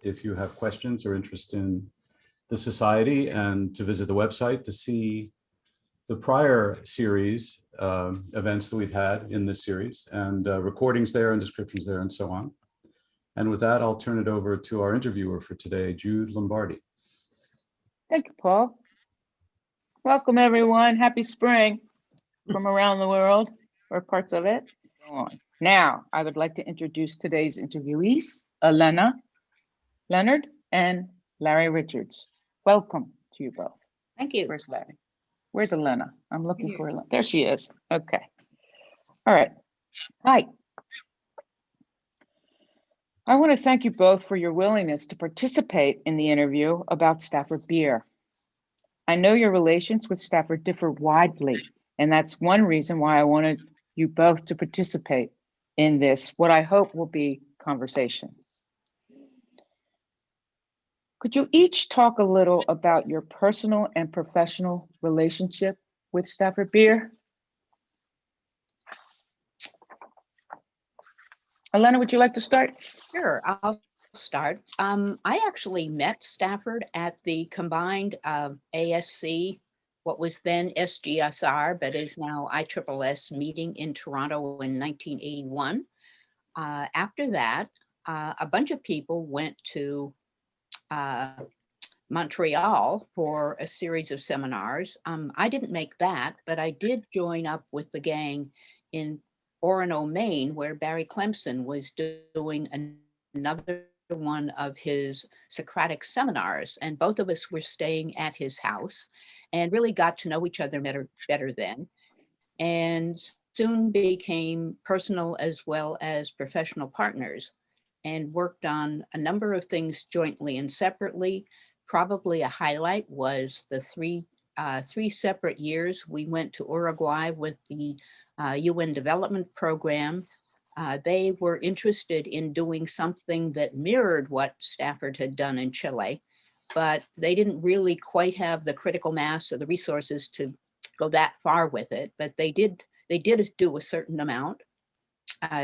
if you have questions or interest in the society, and to visit the website to see the prior series events that we've had in this series, and recordings there and descriptions there and so on. And with that, I'll turn it over to our interviewer for today, Jude Lombardi. Thank you, Paul. Welcome, everyone. Happy spring from around the world, or parts of it. Now, I would like to introduce today's interviewees, Allenna, Leonard, and Larry Richards. Welcome to you both. Thank you. Where's Larry? Where's Allenna? I'm looking for Allenna. There she is. Okay. All right. Hi. I want to thank you both for your willingness to participate in the interview about Stafford Beer. I know your relations with Stafford differ widely, and that's one reason why I wanted you both to participate in this, what I hope will be conversation. Could you each talk a little about your personal and professional relationship with Stafford Beer? Allenna, would you like to start? Sure, I'll start. I actually met Stafford at the combined ASC, what was then SGSR, but is now ISSS meeting in Toronto in 1981. After that, a bunch of people went to Montreal for a series of seminars. I didn't make that, but I did join up with the gang in Orono, Maine, where Barry Clemson was doing another one of his Socratic seminars. And both of us were staying at his house and really got to know each other better then, and soon became personal as well as professional partners, and worked on a number of things jointly and separately. Probably a highlight was the three separate years we went to Uruguay with the UN Development Program. They were interested in doing something that mirrored what Stafford had done in Chile, but they didn't really quite have the critical mass or the resources to go that far with it, but they did do a certain amount.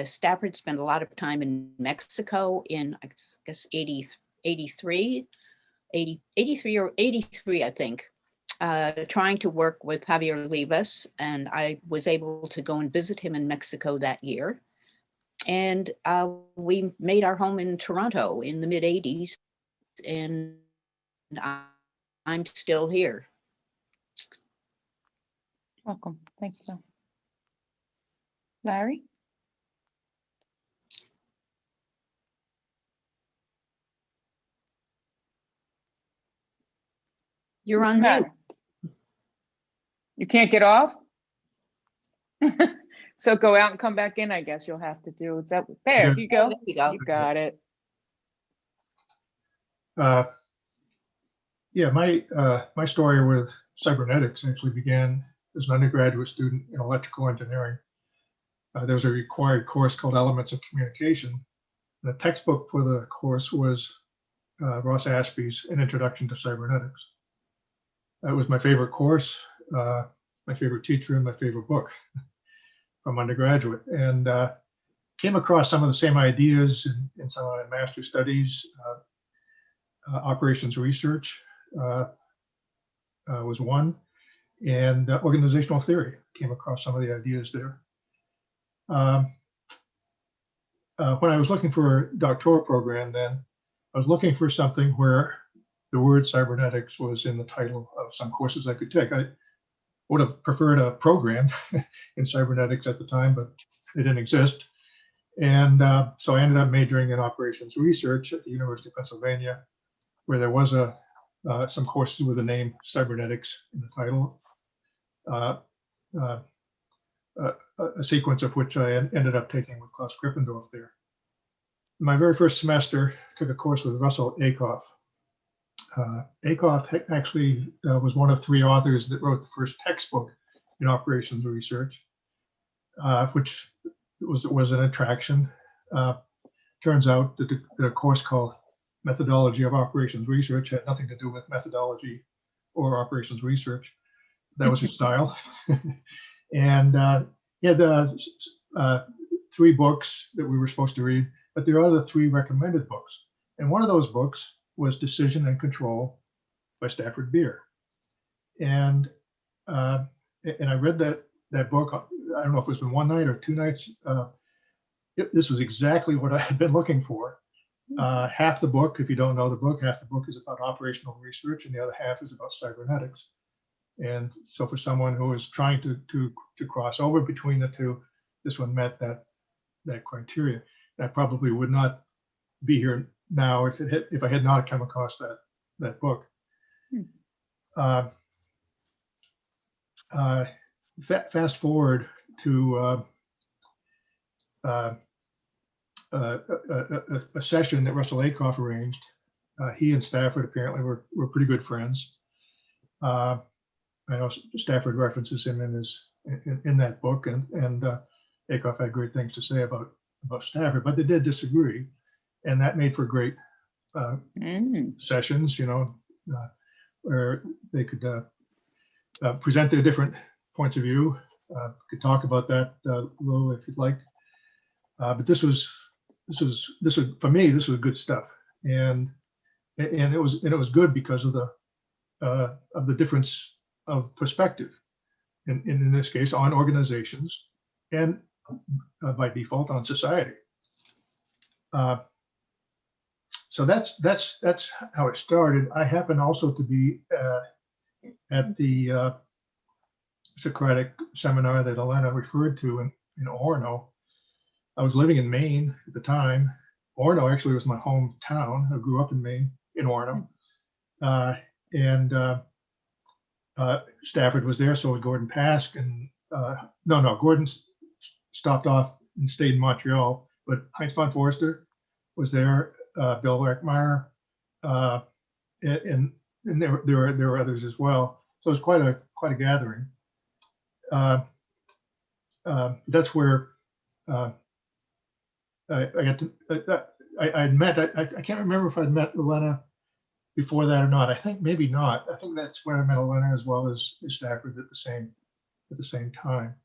Stafford spent a lot of time in Mexico in, I guess, 83, I think, trying to work with Javier Olivas, and I was able to go and visit him in Mexico that year. And we made our home in Toronto in the mid-'80s, and I'm still here. Welcome. Thanks, Bill. Larry? You're on mute. You can't get off? So go out and come back in, I guess you'll have to do. It's up there. Do you go? There you go. You got it. Yeah, my story with cybernetics actually began as an undergraduate student in electrical engineering. There was a required course called Elements of Communication. The textbook for the course was Ross Ashby's An Introduction to Cybernetics. That was my favorite course, my favorite teacher, and my favorite book from undergraduate. And came across some of the same ideas in some of my master's studies. Operations research was one, and organizational theory. Came across some of the ideas there. When I was looking for a doctoral program then, I was looking for something where the word cybernetics was in the title of some courses I could take. I would have preferred a program in cybernetics at the time, but it didn't exist. And so I ended up majoring in operations research at the University of Pennsylvania, where there was some courses with the name cybernetics in the title, a sequence of which I ended up taking with Klaus Griffendorf there. My very first semester, took a course with Russell Ackoff. Ackoff actually was one of three authors that wrote the first textbook in operations research, which was an attraction. Turns out that the course called Methodology of Operations Research had nothing to do with methodology or operations research. That was his style. And he had three books that we were supposed to read, but there are other three recommended books. And one of those books was Decision and Control by Stafford Beer. And I read that book. I don't know if it was in one night or two nights. This was exactly what I had been looking for. Half the book, if you don't know the book, half the book is about operational research, and the other half is about cybernetics. And so, for someone who is trying to cross over between the two, this one met that criteria. And I probably would not be here now if I had not come across that book. Fast forward to a session that Russell Acuff arranged. He and Stafford apparently were pretty good friends. I know Stafford references him in that book, and Acuff had great things to say about Stafford, but they did disagree, and that made for great sessions, where they could present their different points of view. Could talk about that a little if you'd like. But this was for me. This was good stuff, and it was good because of the difference of perspective, in this case on organizations, and by default on society. So that's how it started. I happen also to be at the Socratic seminar that Allenna referred to in Orono. I was living in Maine at the time. Orono actually was my hometown. I grew up in Maine, in Orono. And Stafford was there, so was Gordon Pask. And Gordon stopped off and stayed in Montreal. But Heinz von Forster was there, Bill Reckmeyer, and there were others as well. So it was quite a gathering. That's where I got to. I can't remember if I'd met Allenna before that or not. I think maybe not. I think that's where I met Allenna as well as Stafford at the same time.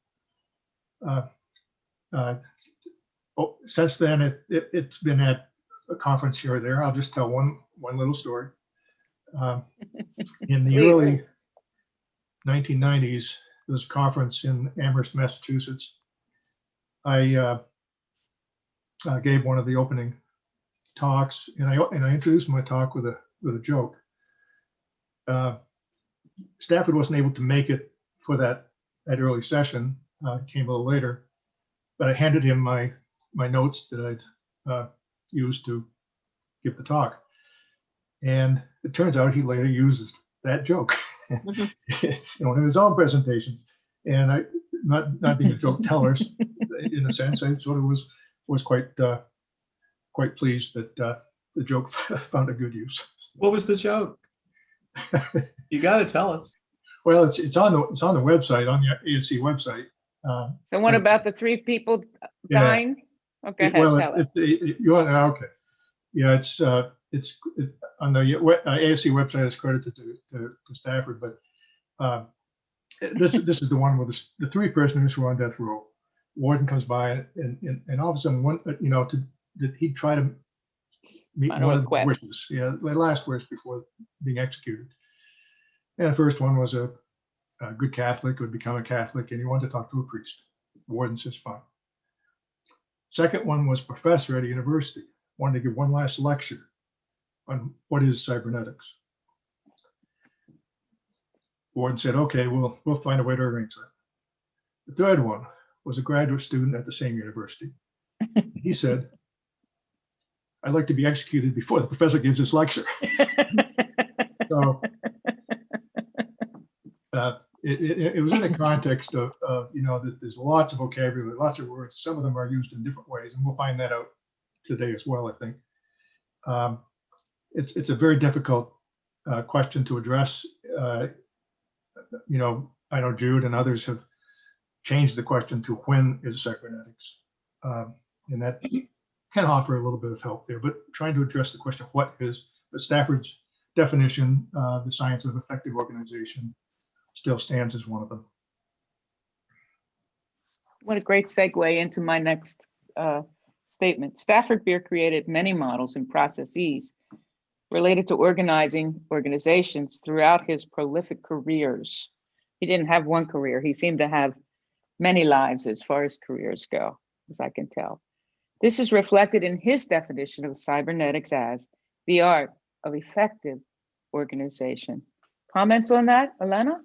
Since then, it's been at a conference here or there. I'll just tell one little story. In the early 1990s, there was a conference in Amherst, Massachusetts. I gave one of the opening talks, and I introduced my talk with a joke. Stafford wasn't able to make it for that early session. It came a little later, but I handed him my notes that I'd used to give the talk, and it turns out he later used that joke in one of his own presentations. And I, not being a joke teller, in a sense, I sort of was quite pleased that the joke found a good use. What was the joke? You got to tell us. Well, it's on the website, on the ASC website. So what about the three people dying? Okay, Well, tell us. Okay. Yeah, it's on the ASC website. It's credited to Stafford, but this is the one with the three prisoners who are on death row. Warden comes by, and all of a sudden, he'd try to meet Final one of the request. wishes, the last wish before being executed. And the first one was a good Catholic who would become a Catholic, and he wanted to talk to a priest. The warden says, fine. Second one was professor at a university, wanted to give one last lecture on what is cybernetics. Warden said, okay, we'll find a way to arrange that. The third one was a graduate student at the same university. He said, I'd like to be executed before the professor gives his lecture. So it was in the context of that there's lots of vocabulary, lots of words. Some of them are used in different ways, and we'll find that out today as well, I think. It's a very difficult question to address. I know Jude and others have changed the question to when is cybernetics, and that can offer a little bit of help there, but trying to address the question of what is, but Stafford's definition, the science of effective organization, still stands as one of them. What a great segue into my next statement. Stafford Beer created many models and processes related to organizing organizations throughout his prolific careers. He didn't have one career. He seemed to have many lives as far as careers go, as I can tell. This is reflected in his definition of cybernetics as the art of effective organization. Comments on that, Allenna?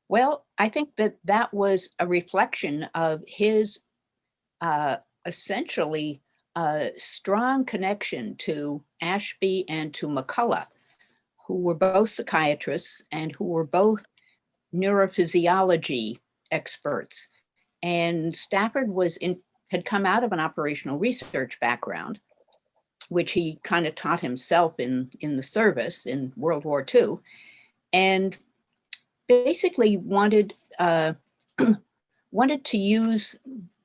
Well, I think that that was a reflection of his essentially strong connection to Ashby and to McCullough, who were both psychiatrists and who were both neurophysiology experts. And Stafford had come out of an operational research background, which he kind of taught himself in the service in World War II, and basically wanted to use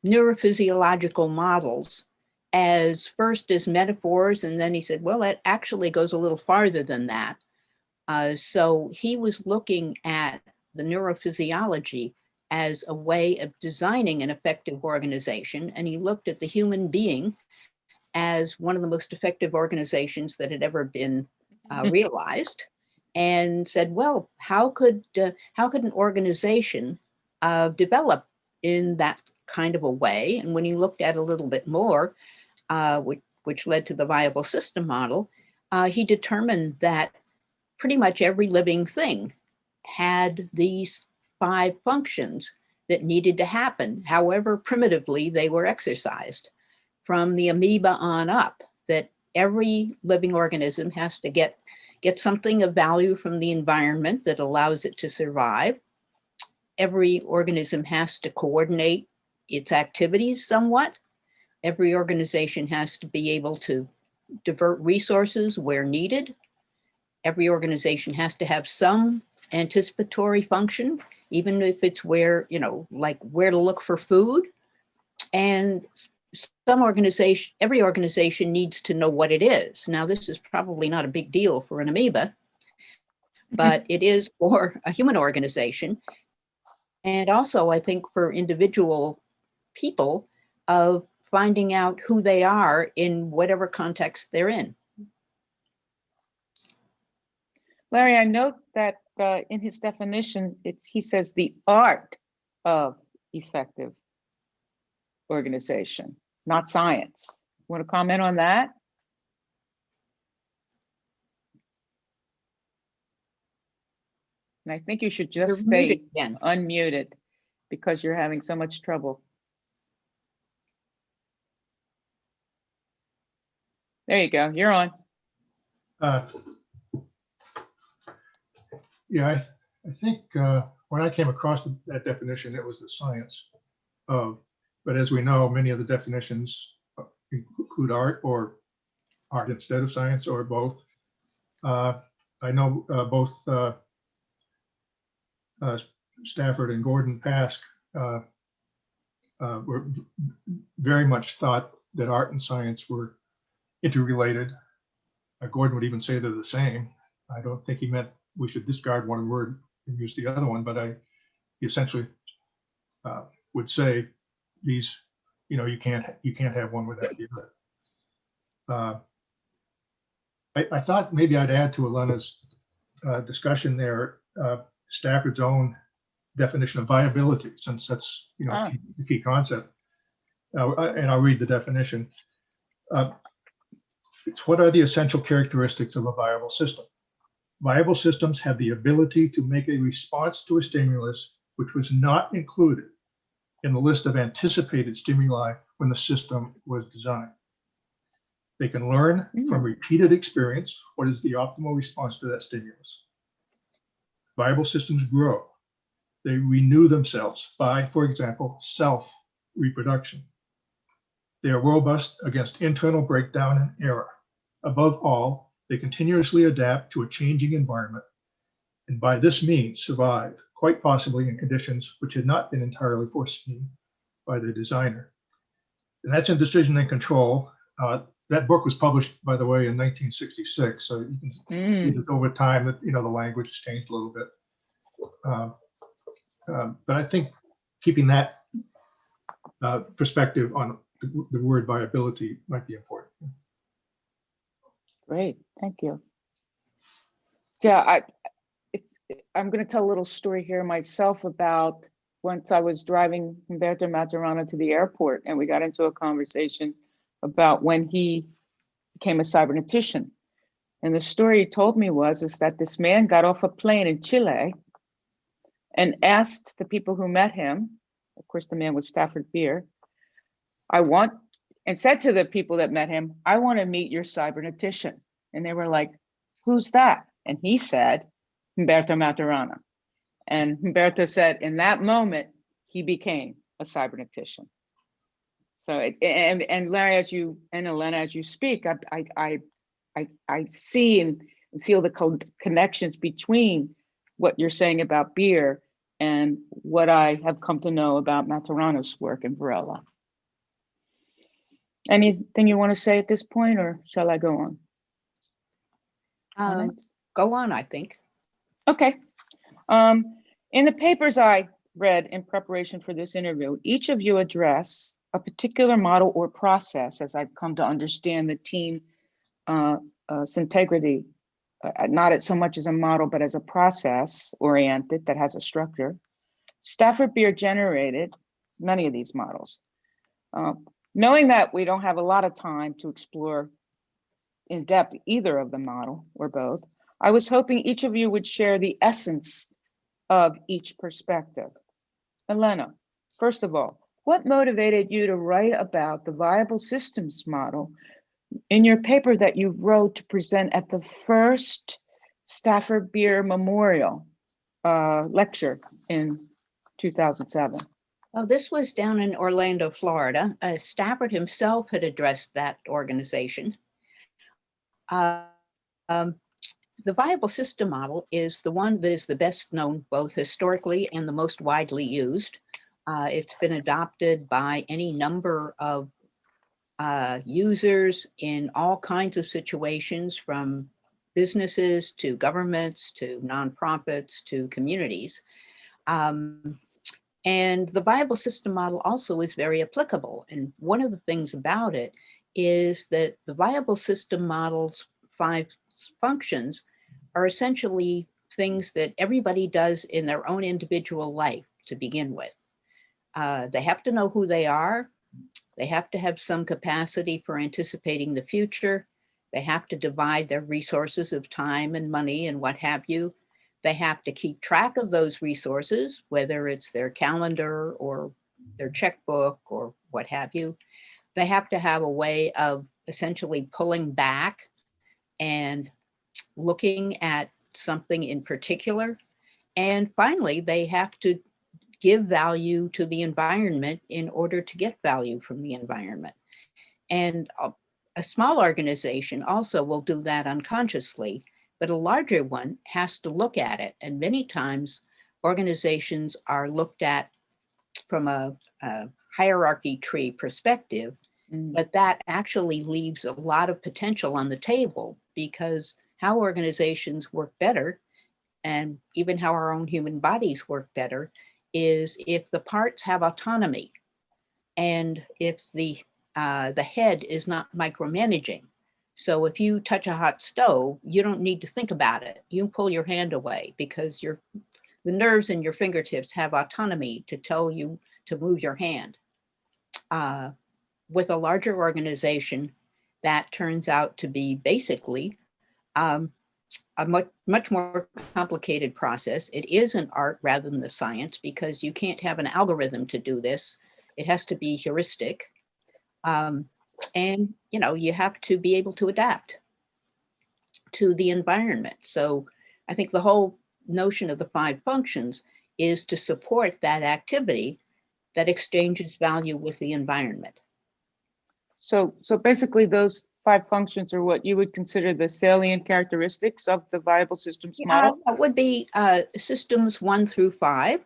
neurophysiological models as metaphors, and then he said, well, that actually goes a little farther than that. So he was looking at the neurophysiology as a way of designing an effective organization, and he looked at the human being as one of the most effective organizations that had ever been realized, and said, well, how could an organization develop in that kind of a way? And when he looked at a little bit more, which led to the viable system model, he determined that pretty much every living thing had these 5 functions that needed to happen, however primitively they were exercised, from the amoeba on up, that every living organism has to get something of value from the environment that allows it to survive. Every organism has to coordinate its activities somewhat. Every organization has to be able to divert resources where needed. Every organization has to have some anticipatory function, even if it's where, like where to look for food. And every organization needs to know what it is. Now, this is probably not a big deal for an amoeba, but it is for a human organization. And also, I think for individual people, of finding out who they are in whatever context they're in. Larry, I note that in his definition, he says the art of effective organization, not science. Want to comment on that? And I think you should just You're stay muted again. unmuted because you're having so much trouble. There you go. You're on. Yeah, I think when I came across that definition, it was the science of, but as we know, many of the definitions include art or art instead of science or both. I know both Stafford and Gordon Pask were very much thought that art and science were interrelated. Gordon would even say they're the same. I don't think he meant we should discard one word and use the other one, but he essentially would say these, you can't have one without the other. I thought maybe I'd add to Allenna's discussion there, Stafford's own definition of viability, since that's the key concept. And I'll read the definition. It's what are the essential characteristics of a viable system? Viable systems have the ability to make a response to a stimulus which was not included in the list of anticipated stimuli when the system was designed. They can learn from repeated experience what is the optimal response to that stimulus. Viable systems grow. They renew themselves by, for example, self-reproduction. They are robust against internal breakdown and error. Above all, they continuously adapt to a changing environment, and by this means survive, quite possibly in conditions which had not been entirely foreseen by their designer. And that's in Decision and Control. That book was published, by the way, in 1966, so you can see that over time that the language has changed a little bit. But I think keeping that perspective on the word viability might be important. Great, thank you. Yeah, I'm going to tell a little story here myself about once I was driving Humberto Maturana to the airport, and we got into a conversation about when he became a cybernetician. And the story he told me is that this man got off a plane in Chile and asked the people who met him, of course, the man was Stafford Beer, and said to the people that met him, I want to meet your cybernetician. And they were like, who's that? And he said, Humberto Maturana. And Humberto said, in that moment, he became a cybernetician. So, and Larry, as you, and Allenna, as you speak, I see and feel the connections between what you're saying about Beer and what I have come to know about Maturana's work in Varela. Anything you want to say at this point, or shall I go on? Go on, I think. Okay. In the papers I read in preparation for this interview, each of you address a particular model or process, as I've come to understand the team Syntegrity, not so much as a model, but as a process oriented that has a structure. Stafford Beer generated many of these models. Knowing that we don't have a lot of time to explore in depth either of the model or both, I was hoping each of you would share the essence of each perspective. Allenna, first of all, what motivated you to write about the viable systems model in your paper that you wrote to present at the first Stafford Beer Memorial lecture in 2007? Well, this was down in Orlando, Florida. Stafford himself had addressed that organization. The viable system model is the one that is the best known both historically and the most widely used. It's been adopted by any number of users in all kinds of situations, from businesses to governments to nonprofits to communities. And the viable system model also is very applicable. And one of the things about it is that the viable system model's 5 functions are essentially things that everybody does in their own individual life to begin with. They have to know who they are. They have to have some capacity for anticipating the future. They have to divide their resources of time and money and what have you. They have to keep track of those resources, whether it's their calendar or their checkbook or what have you. They have to have a way of essentially pulling back and looking at something in particular. And finally, they have to give value to the environment in order to get value from the environment. And a small organization also will do that unconsciously, but a larger one has to look at it. And many times organizations are looked at from a hierarchy tree perspective, but that actually leaves a lot of potential on the table, because how organizations work better, and even how our own human bodies work better, is if the parts have autonomy and if the head is not micromanaging. So if you touch a hot stove, you don't need to think about it. You pull your hand away because the nerves in your fingertips have autonomy to tell you to move your hand. With a larger organization, that turns out to be basically a much more complicated process. It is an art rather than the science, because you can't have an algorithm to do this. It has to be heuristic. And you have to be able to adapt to the environment. So I think the whole notion of the 5 functions is to support that activity that exchanges value with the environment. So basically those 5 functions are what you would consider the salient characteristics of the viable systems model? That would be systems 1 through 5,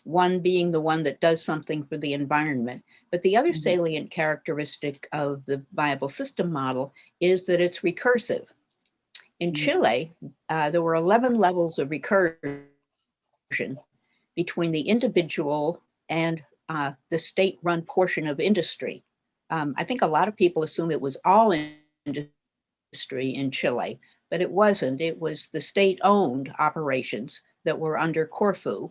1 being the one that does something for the environment. But the other salient characteristic of the viable system model is that it's recursive. In Chile, there were 11 levels of recursion between the individual and the state-run portion of industry. I think a lot of people assume it was all industry in Chile, but it wasn't. It was the state-owned operations that were under Corfu,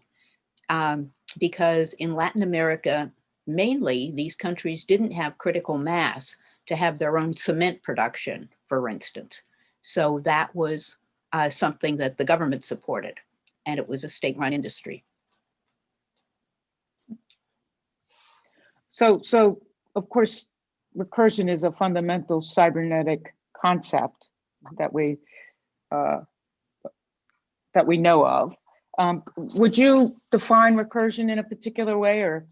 because in Latin America, mainly these countries didn't have critical mass to have their own cement production, for instance. So that was something that the government supported, and it was a state-run industry. So of course, recursion is a fundamental cybernetic concept that we know of. Would you define recursion in a particular way, or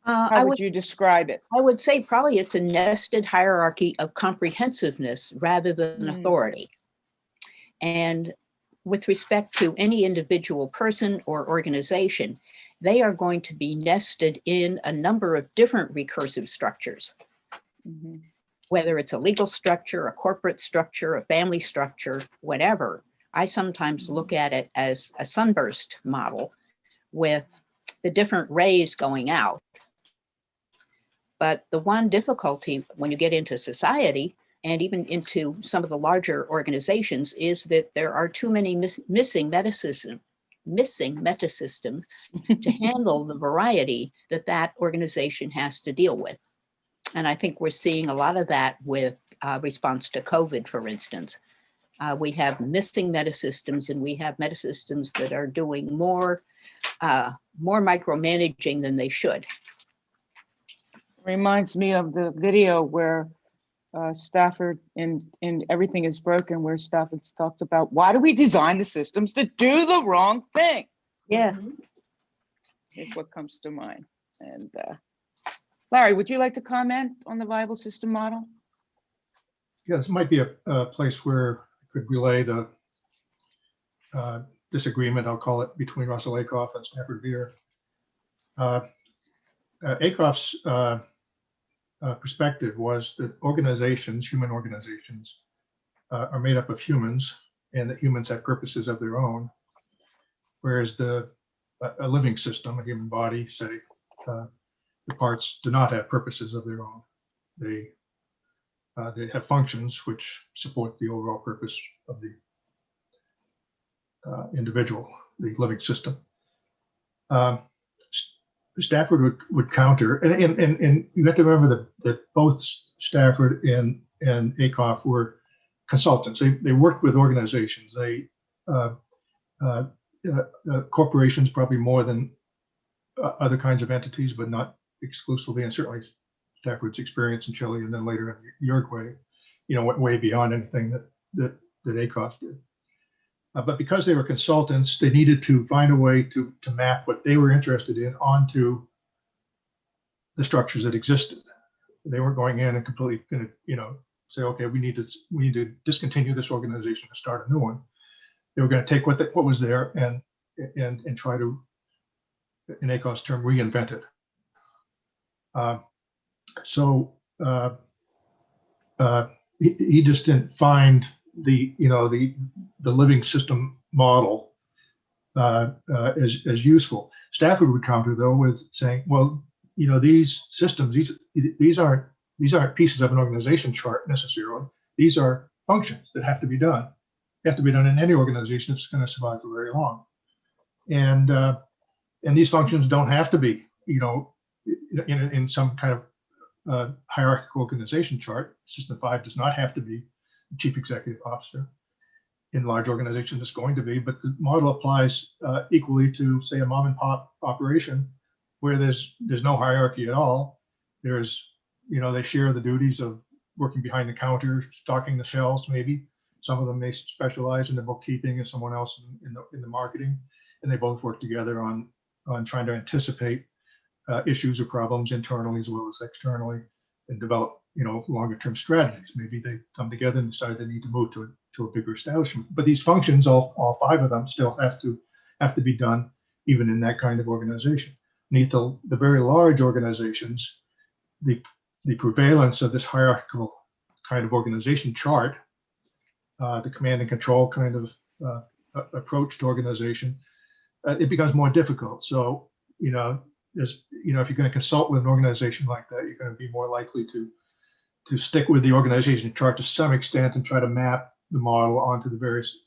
how would you describe it? I would say probably it's a nested hierarchy of comprehensiveness rather than authority. And with respect to any individual person or organization, they are going to be nested in a number of different recursive structures, whether it's a legal structure, a corporate structure, a family structure, whatever. I sometimes look at it as a sunburst model with the different rays going out. But the one difficulty when you get into society and even into some of the larger organizations is that there are too many missing metasystems to handle the variety that organization has to deal with. And I think we're seeing a lot of that with response to COVID, for instance. We have missing metasystems, and we have metasystems that are doing more micromanaging than they should. Reminds me of the video where Stafford in Everything is Broken, where Stafford talks about, why do we design the systems to do the wrong thing? Yeah. Is what comes to mind. And Larry, would you like to comment on the viable system model? Yeah, this might be a place where I could relay the disagreement, I'll call it, between Russell Ackoff and Stafford Beer. Ackoff's perspective was that organizations, human organizations, are made up of humans, and that humans have purposes of their own, whereas a living system, a human body, say, the parts do not have purposes of their own. They have functions which support the overall purpose of the individual, the living system. Stafford would counter, and you have to remember that both Stafford and Ackoff were consultants. They worked with organizations. Corporations probably more than other kinds of entities, but not exclusively. And certainly Stafford's experience in Chile and then later in Uruguay, went way beyond anything that Ackoff did. But because they were consultants, they needed to find a way to map what they were interested in onto the structures that existed. They weren't going in and completely going to, say, okay, we need to discontinue this organization and start a new one. They were going to take what was there and try to, in Ackoff's term, reinvent it. He just didn't find the living system model as useful. Stafford would counter though with saying, well, these systems, these aren't pieces of an organization chart necessarily. These are functions that have to be done. They have to be done in any organization that's going to survive for very long. And these functions don't have to be, in some kind of hierarchical organization chart. System 5 does not have to be the chief executive officer. In large organizations, it's going to be, but the model applies equally to, say, a mom and pop operation where there's no hierarchy at all. There's, they share the duties of working behind the counter, stocking the shelves, maybe. Some of them may specialize in the bookkeeping and someone else in the marketing, and they both work together on trying to anticipate issues or problems internally as well as externally, and develop longer term strategies. Maybe they come together and decide they need to move to a bigger establishment. But these functions, all 5 of them, still have to be done even in that kind of organization. The very large organizations, the prevalence of this hierarchical kind of organization chart, the command and control kind of approach to organization, it becomes more difficult. So if you're going to consult with an organization like that, you're going to be more likely to stick with the organization chart to some extent and try to map the model onto the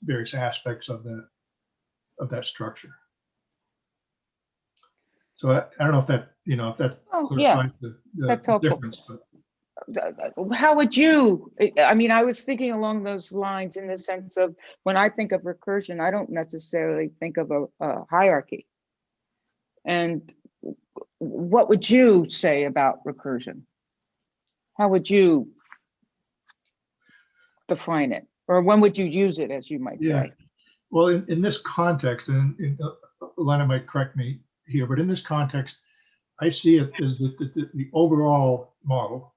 various aspects of that structure. So I don't know if that Oh, yeah, clarifies the that's helpful. difference, but How would you, I mean, I was thinking along those lines in the sense of when I think of recursion, I don't necessarily think of a hierarchy. And what would you say about recursion? How would you define it? Or when would you use it, as you might yeah. say? Well, in this context, and Allenna might correct me here, but in this context, I see it as the overall model,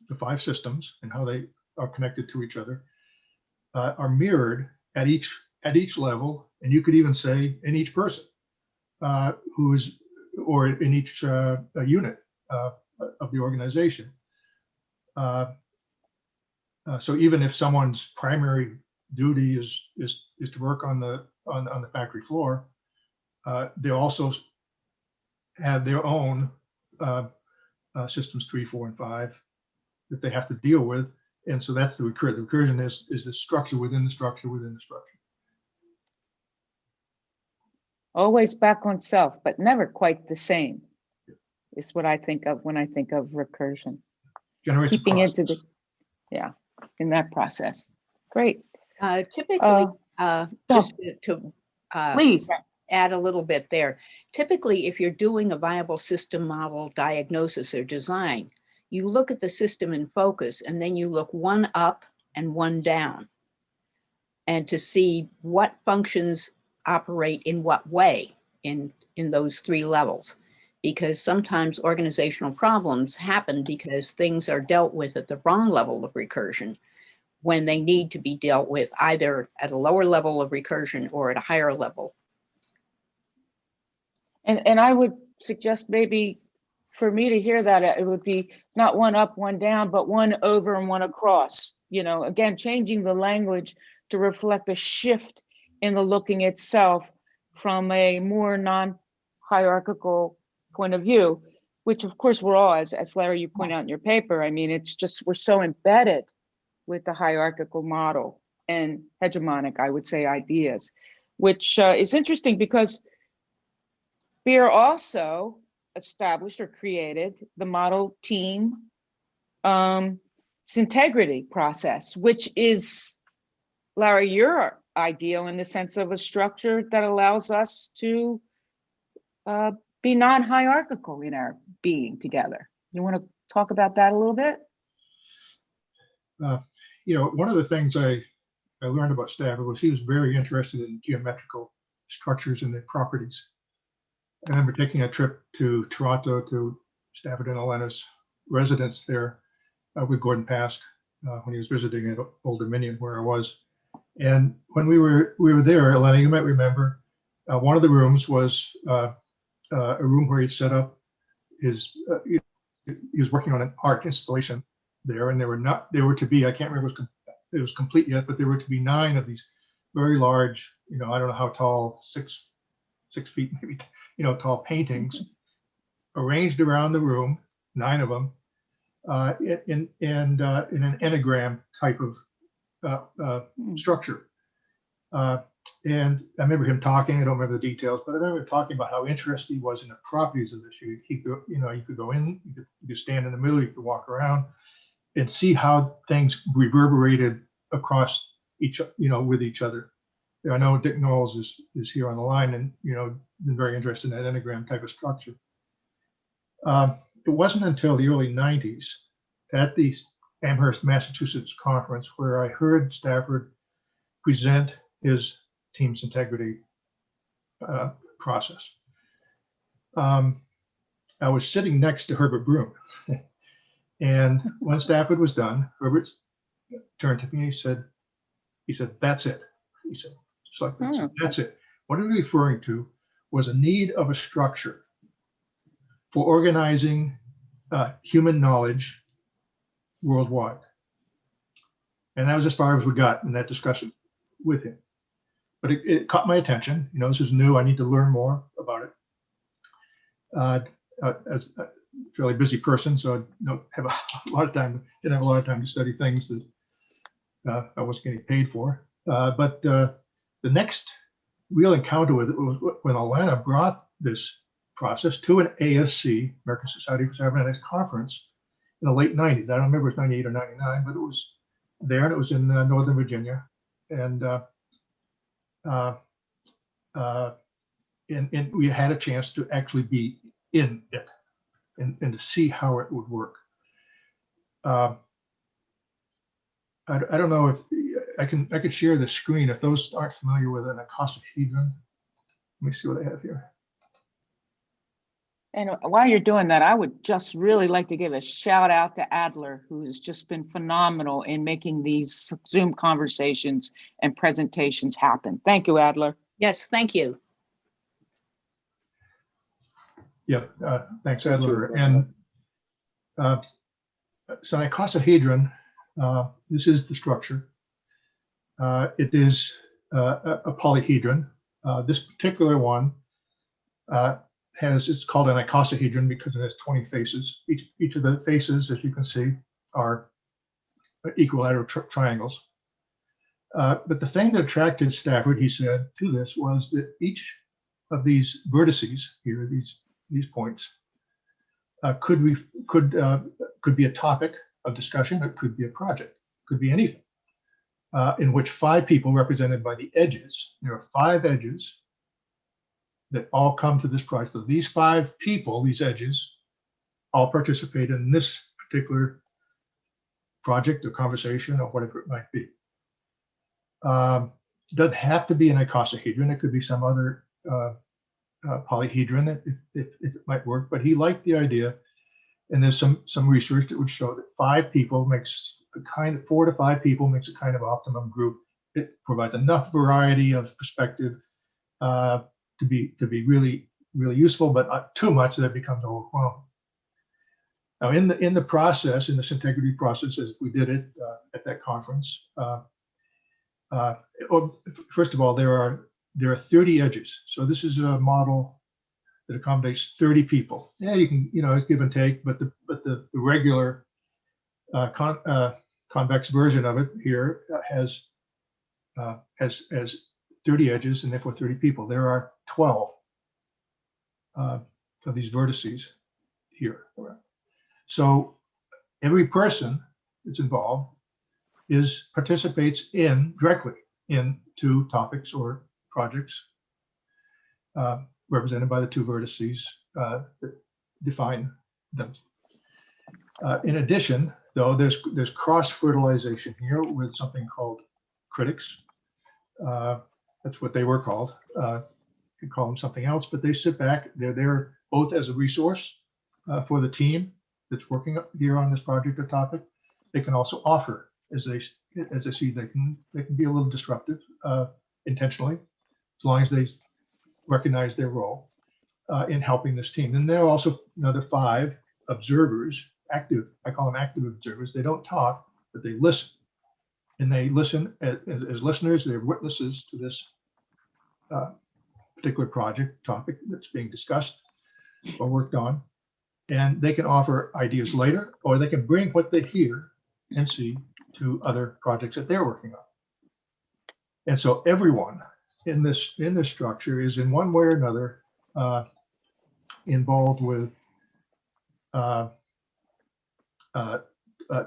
the 5 systems and how they are connected to each other, are mirrored at each level, and you could even say in each person, or in each unit of the organization. So even if someone's primary duty is to work on the factory floor, they also have their own systems 3, 4, and 5 that they have to deal with, and so that's the recursion. The recursion is the structure within the structure within the structure. Always back on self, but never quite the same, is what I think of when I think of recursion. Generates a Keeping into process. in that process. Great. Typically, just to Please. add a little bit there. Typically, if you're doing a viable system model diagnosis or design, you look at the system in focus and then you look one up and one down, and to see what functions operate in what way in those 3 levels. Because sometimes organizational problems happen because things are dealt with at the wrong level of recursion when they need to be dealt with either at a lower level of recursion or at a higher level. And I would suggest maybe for me to hear that it would be not one up, one down, but one over and one across. Again, changing the language to reflect a shift in the looking itself from a more non-hierarchical point of view, which of course we're all, as Larry, you point out in your paper, I mean, it's just, we're so embedded with the hierarchical model and hegemonic, I would say, ideas, which is interesting because Beer also established or created the model team integrity process, which is, Larry, your ideal in the sense of a structure that allows us to be non-hierarchical in our being together. You want to talk about that a little bit? One of the things I learned about Stafford was he was very interested in geometrical structures and their properties. I remember taking a trip to Toronto to Stafford and Allenna's residence there with Gordon Pask when he was visiting at Old Dominion, where I was. And when we were there, Allenna, you might remember, one of the rooms was a room where he set up his. He was working on an art installation there, and there were to be, I can't remember if it was complete yet, but there were to be 9 of these very large, I don't know how tall, 6 feet maybe, tall paintings arranged around the room, 9 of them, in an enneagram type of structure. And I remember him talking, I don't remember the details, but I remember talking about how interested he was in the properties of this. You could go in, you could stand in the middle, you could walk around and see how things reverberated across with each other. I know Dick Knowles is here on the line and, been very interested in that enneagram type of structure. It wasn't until the early 90s at the Amherst, Massachusetts conference where I heard Stafford present his team's integrity process. I was sitting next to Herbert Broom. And when Stafford was done, Herbert turned to me and he said, "That's it." He said, just like that. He said, "That's it." What he was referring to was a need of a structure for organizing human knowledge worldwide. And that was as far as we got in that discussion with him. But it caught my attention. This is new. I need to learn more about it. as a fairly busy person, so I don't have a lot of time. Didn't have a lot of time to study things that I wasn't getting paid for. But the next real encounter with it was when Allenna brought this process to an ASC, American Society for Cybernetics conference in the late 90s. I don't remember if it was 98 or 99, but it was there, and it was in Northern Virginia. And we had a chance to actually be in it and to see how it would work. I don't know if I could share the screen if those aren't familiar with an icosahedron. Let me see what I have here. And while you're doing that, I would just really like to give a shout out to Adler, who has just been phenomenal in making these Zoom conversations and presentations happen. Thank you, Adler. Yes, thank you. Yeah, thanks, Adler. And so icosahedron, this is the structure. It is a polyhedron. This particular one it's called an icosahedron because it has 20 faces. Each of the faces, as you can see, are equilateral triangles. But the thing that attracted Stafford, he said, to this was that each of these vertices here, these points, could be a topic of discussion. It could be a project. Could be anything. In which 5 people represented by the edges. There are 5 edges that all come to this project. So these 5 people, these edges, all participate in this particular project or conversation or whatever it might be. It doesn't have to be an icosahedron. It could be some other polyhedron if it might work. But he liked the idea, and there's some research that would show that 5 people makes a kind of 4 to 5 people makes a kind of optimum group. It provides enough variety of perspective to be really useful, but not too much that it becomes overwhelming. Now, in the process, in this integrity process, as we did it at that conference, first of all, there are 30 edges. So this is a model that accommodates 30 people. Yeah, you can, it's give and take, but the regular convex version of it here has 30 edges and therefore 30 people. There are 12 of these vertices here. So every person that's involved participates directly into topics or projects represented by the 2 vertices that define them. In addition, though, there's cross-fertilization here with something called critics. That's what they were called. You could call them something else, but they sit back. They're there both as a resource for the team that's working here on this project or topic. They can also offer, as they see, they can be a little disruptive intentionally, as long as they recognize their role in helping this team. And there are also another 5 observers, active. I call them active observers. They don't talk, but they listen. And they listen as listeners. They're witnesses to this particular project topic that's being discussed or worked on. And they can offer ideas later, or they can bring what they hear and see to other projects that they're working on. And so everyone in this structure is in one way or another involved with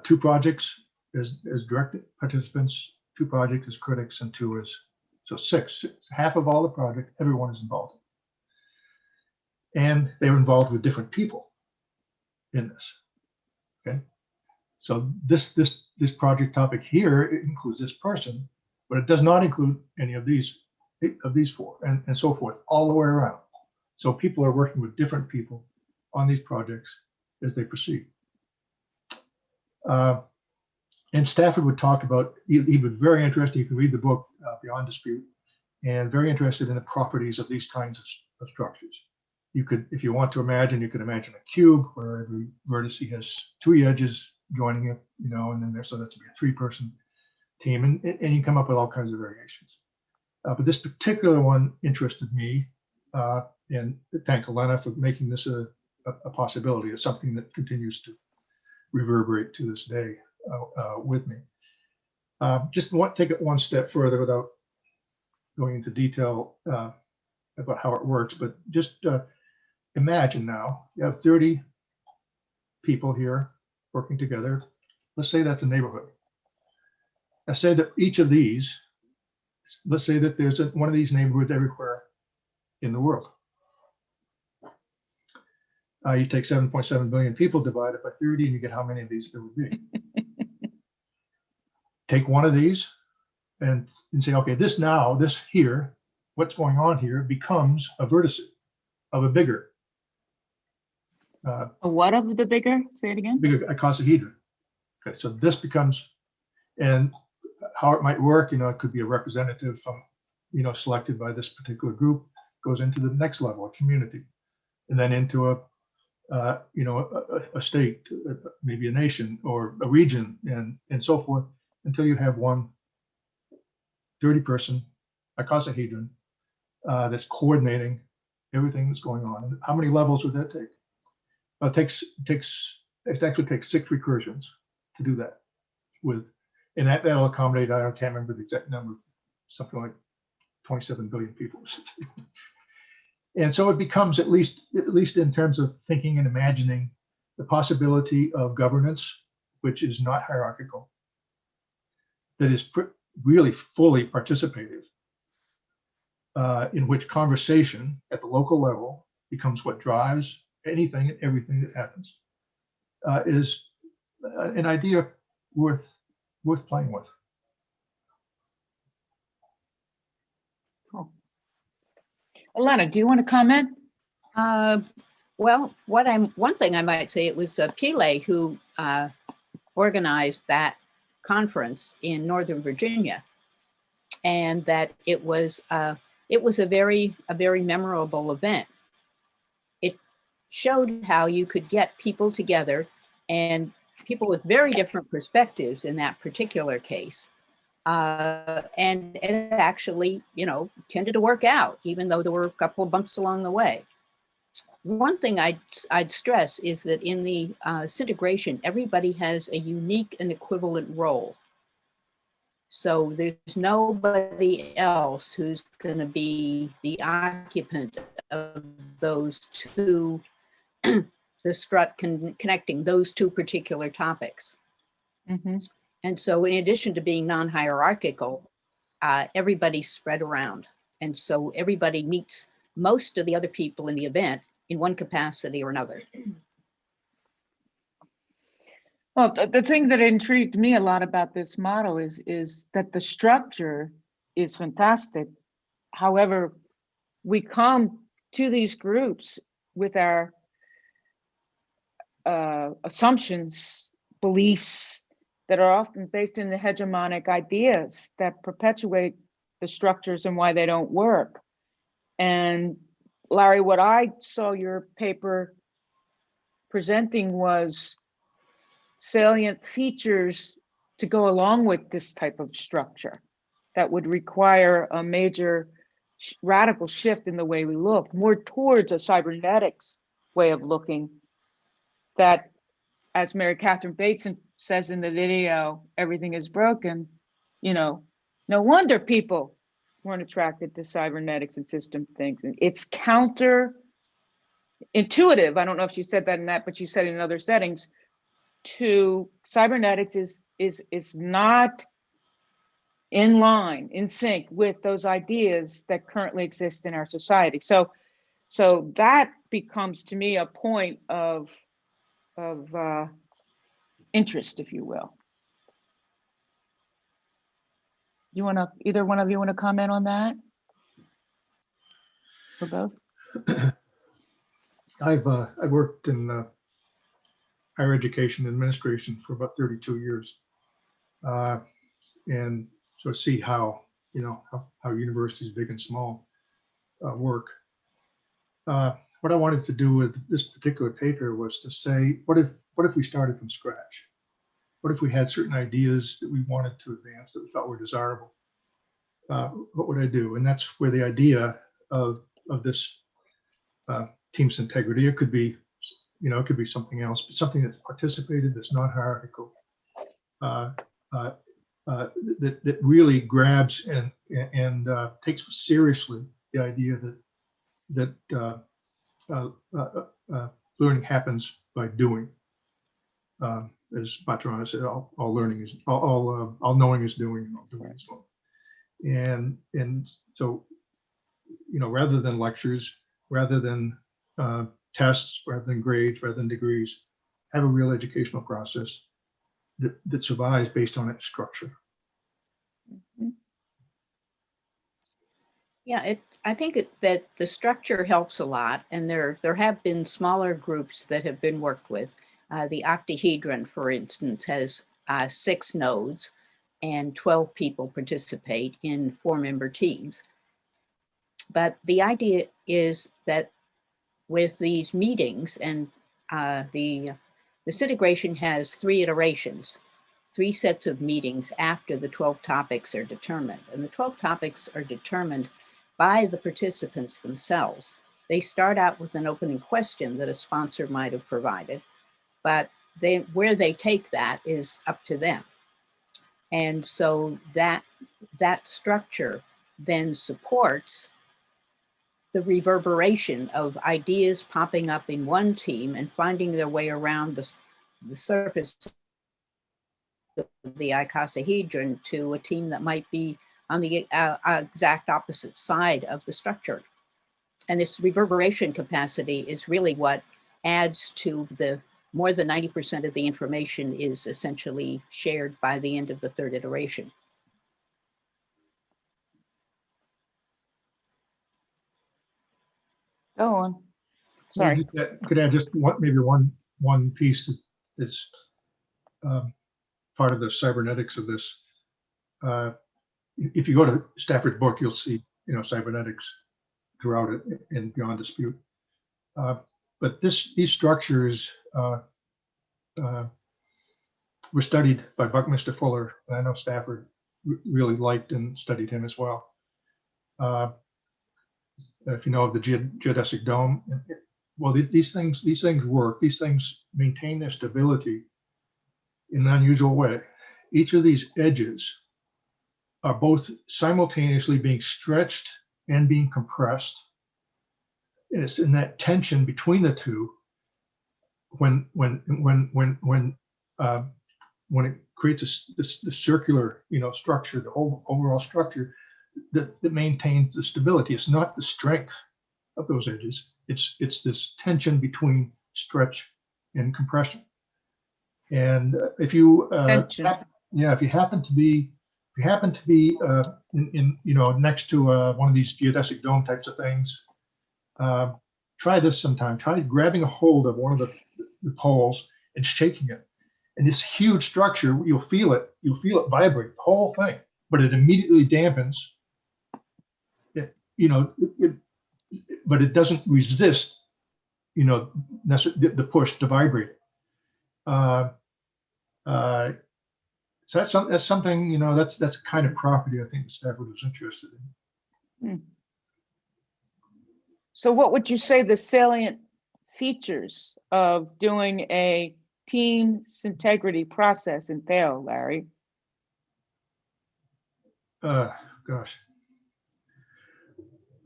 2 projects as direct participants, 2 projects as critics, and 2 as, so 6. Half of all the project, everyone is involved. And they're involved with different people in this. Okay, so this project topic here, it includes this person, but it does not include any of these 4 and so forth all the way around. So people are working with different people on these projects as they proceed. And Stafford would talk about, he was very interested, you can read the book Beyond Dispute, and very interested in the properties of these kinds of structures. You could, if you want to imagine, you could imagine a cube where every vertex has 3 edges joining it, and then so that's to be a 3-person team, and you come up with all kinds of variations. But this particular one interested me, and thank Allenna for making this a a possibility. It's something that continues to reverberate to this day with me. Just want to take it one step further without going into detail about how it works, but just imagine now you have 30 people here working together. Let's say that's a neighborhood. Let's say that each of these, let's say that there's one of these neighborhoods everywhere in the world. You take 7.7 billion people, divide it by 30, and you get how many of these there would be. Take one of these and say, okay, this here, what's going on here becomes a vertex of a bigger. What of the bigger? Say it again. Bigger icosahedron. Okay, so this becomes, and how it might work, it could be a representative from, selected by this particular group, goes into the next level, a community, and then into a state, maybe a nation or a region, and so forth, until you have one 30-person icosahedron that's coordinating everything that's going on. And how many levels would that take? Well, it actually takes 6 recursions to do that and that'll accommodate, I can't remember the exact number, something like 27 billion people. And so it becomes, at least in terms of thinking and imagining, the possibility of governance, which is not hierarchical, that is really fully participative, in which conversation at the local level becomes what drives anything and everything that happens, is an idea worth playing with. Cool. Allenna, do you want to comment? Well, one thing I might say, it was Pele who organized that conference in Northern Virginia, and that it was a very memorable event. It showed how you could get people together, and people with very different perspectives in that particular case. And it actually, tended to work out, even though there were a couple of bumps along the way. One thing I'd stress is that in the syntegration, everybody has a unique and equivalent role. So there's nobody else who's going to be the occupant of those two, the strut connecting those two particular topics. Mm-hmm. And so in addition to being non-hierarchical, everybody's spread around. And so everybody meets most of the other people in the event in one capacity or another. Well, the thing that intrigued me a lot about this model is that the structure is fantastic. However, we come to these groups with our assumptions, beliefs that are often based in the hegemonic ideas that perpetuate the structures and why they don't work. And Larry, what I saw your paper presenting was salient features to go along with this type of structure that would require a major radical shift in the way we look, more towards a cybernetics way of looking that, as Mary Catherine Bateson says in the video, everything is broken. No wonder people weren't attracted to cybernetics and system things. It's counterintuitive. I don't know if she said that in that, but she said in other settings, to cybernetics is not in line, in sync with those ideas that currently exist in our society. So that becomes to me a point of interest, if you will. Either one of you want to comment on that? Or both? I've worked in higher education administration for about 32 years, and so see how how universities, big and small, work. What I wanted to do with this particular paper was to say, what if we started from scratch? What if we had certain ideas that we wanted to advance that we thought were desirable? What would I do? And that's where the idea of this team's integrity, it could be it could be something else, but something that's participated, that's not hierarchical, that really grabs and takes seriously the idea that learning happens by doing. As Patrona said, all learning is all knowing is doing, and all doing is knowing. And so, rather than lectures, rather than tests, rather than grades, rather than degrees, have a real educational process that survives based on its structure. Yeah, I think that the structure helps a lot, and there have been smaller groups that have been worked with. The Icosahedron, for instance, has 6 nodes, and 12 people participate in 4-member teams. But the idea is that with these meetings, and the disintegration has 3 iterations, 3 sets of meetings after the 12 topics are determined. And the 12 topics are determined by the participants themselves. They start out with an opening question that a sponsor might have provided, but where they take that is up to them. And so that structure then supports the reverberation of ideas popping up in one team and finding their way around the surface of the icosahedron to a team that might be on the exact opposite side of the structure. And this reverberation capacity is really what adds to the more than 90% of the information is essentially shared by the end of the 3rd iteration. Go on. Sorry. Could I just maybe one piece that's part of the cybernetics of this? If you go to Stafford book, you'll see cybernetics throughout it and beyond dispute. But these structures were studied by Buckminster Fuller, and I know Stafford really liked and studied him as well. If you know of the geodesic dome, well, these things work. These things maintain their stability in an unusual way. Each of these edges are both simultaneously being stretched and being compressed. And it's in that tension between the two when it creates this circular structure, the whole overall structure that maintains the stability. It's not the strength of those edges. It's this tension between stretch and compression. And if you if you happen to be in next to one of these geodesic dome types of things, try this sometime. Try grabbing a hold of one of the poles and shaking it. And this huge structure, you'll feel it vibrate, the whole thing, but it immediately dampens. But it doesn't resist, the push to vibrate. So that's something, that's kind of property I think Stafford was interested in. So what would you say the salient features of doing a team's integrity process entail, Larry? Gosh.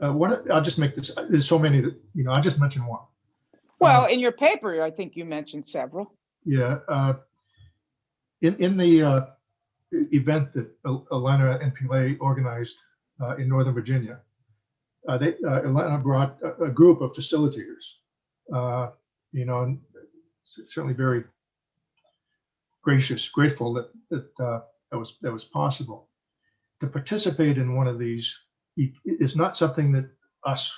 I'll just make this. There's so many that I'll just mention one. Well, in your paper, I think you mentioned several. Yeah. In the event that Allenna and Pillay organized in Northern Virginia, Allenna brought a group of facilitators. And certainly very grateful that was possible. To participate in one of these is not something that us,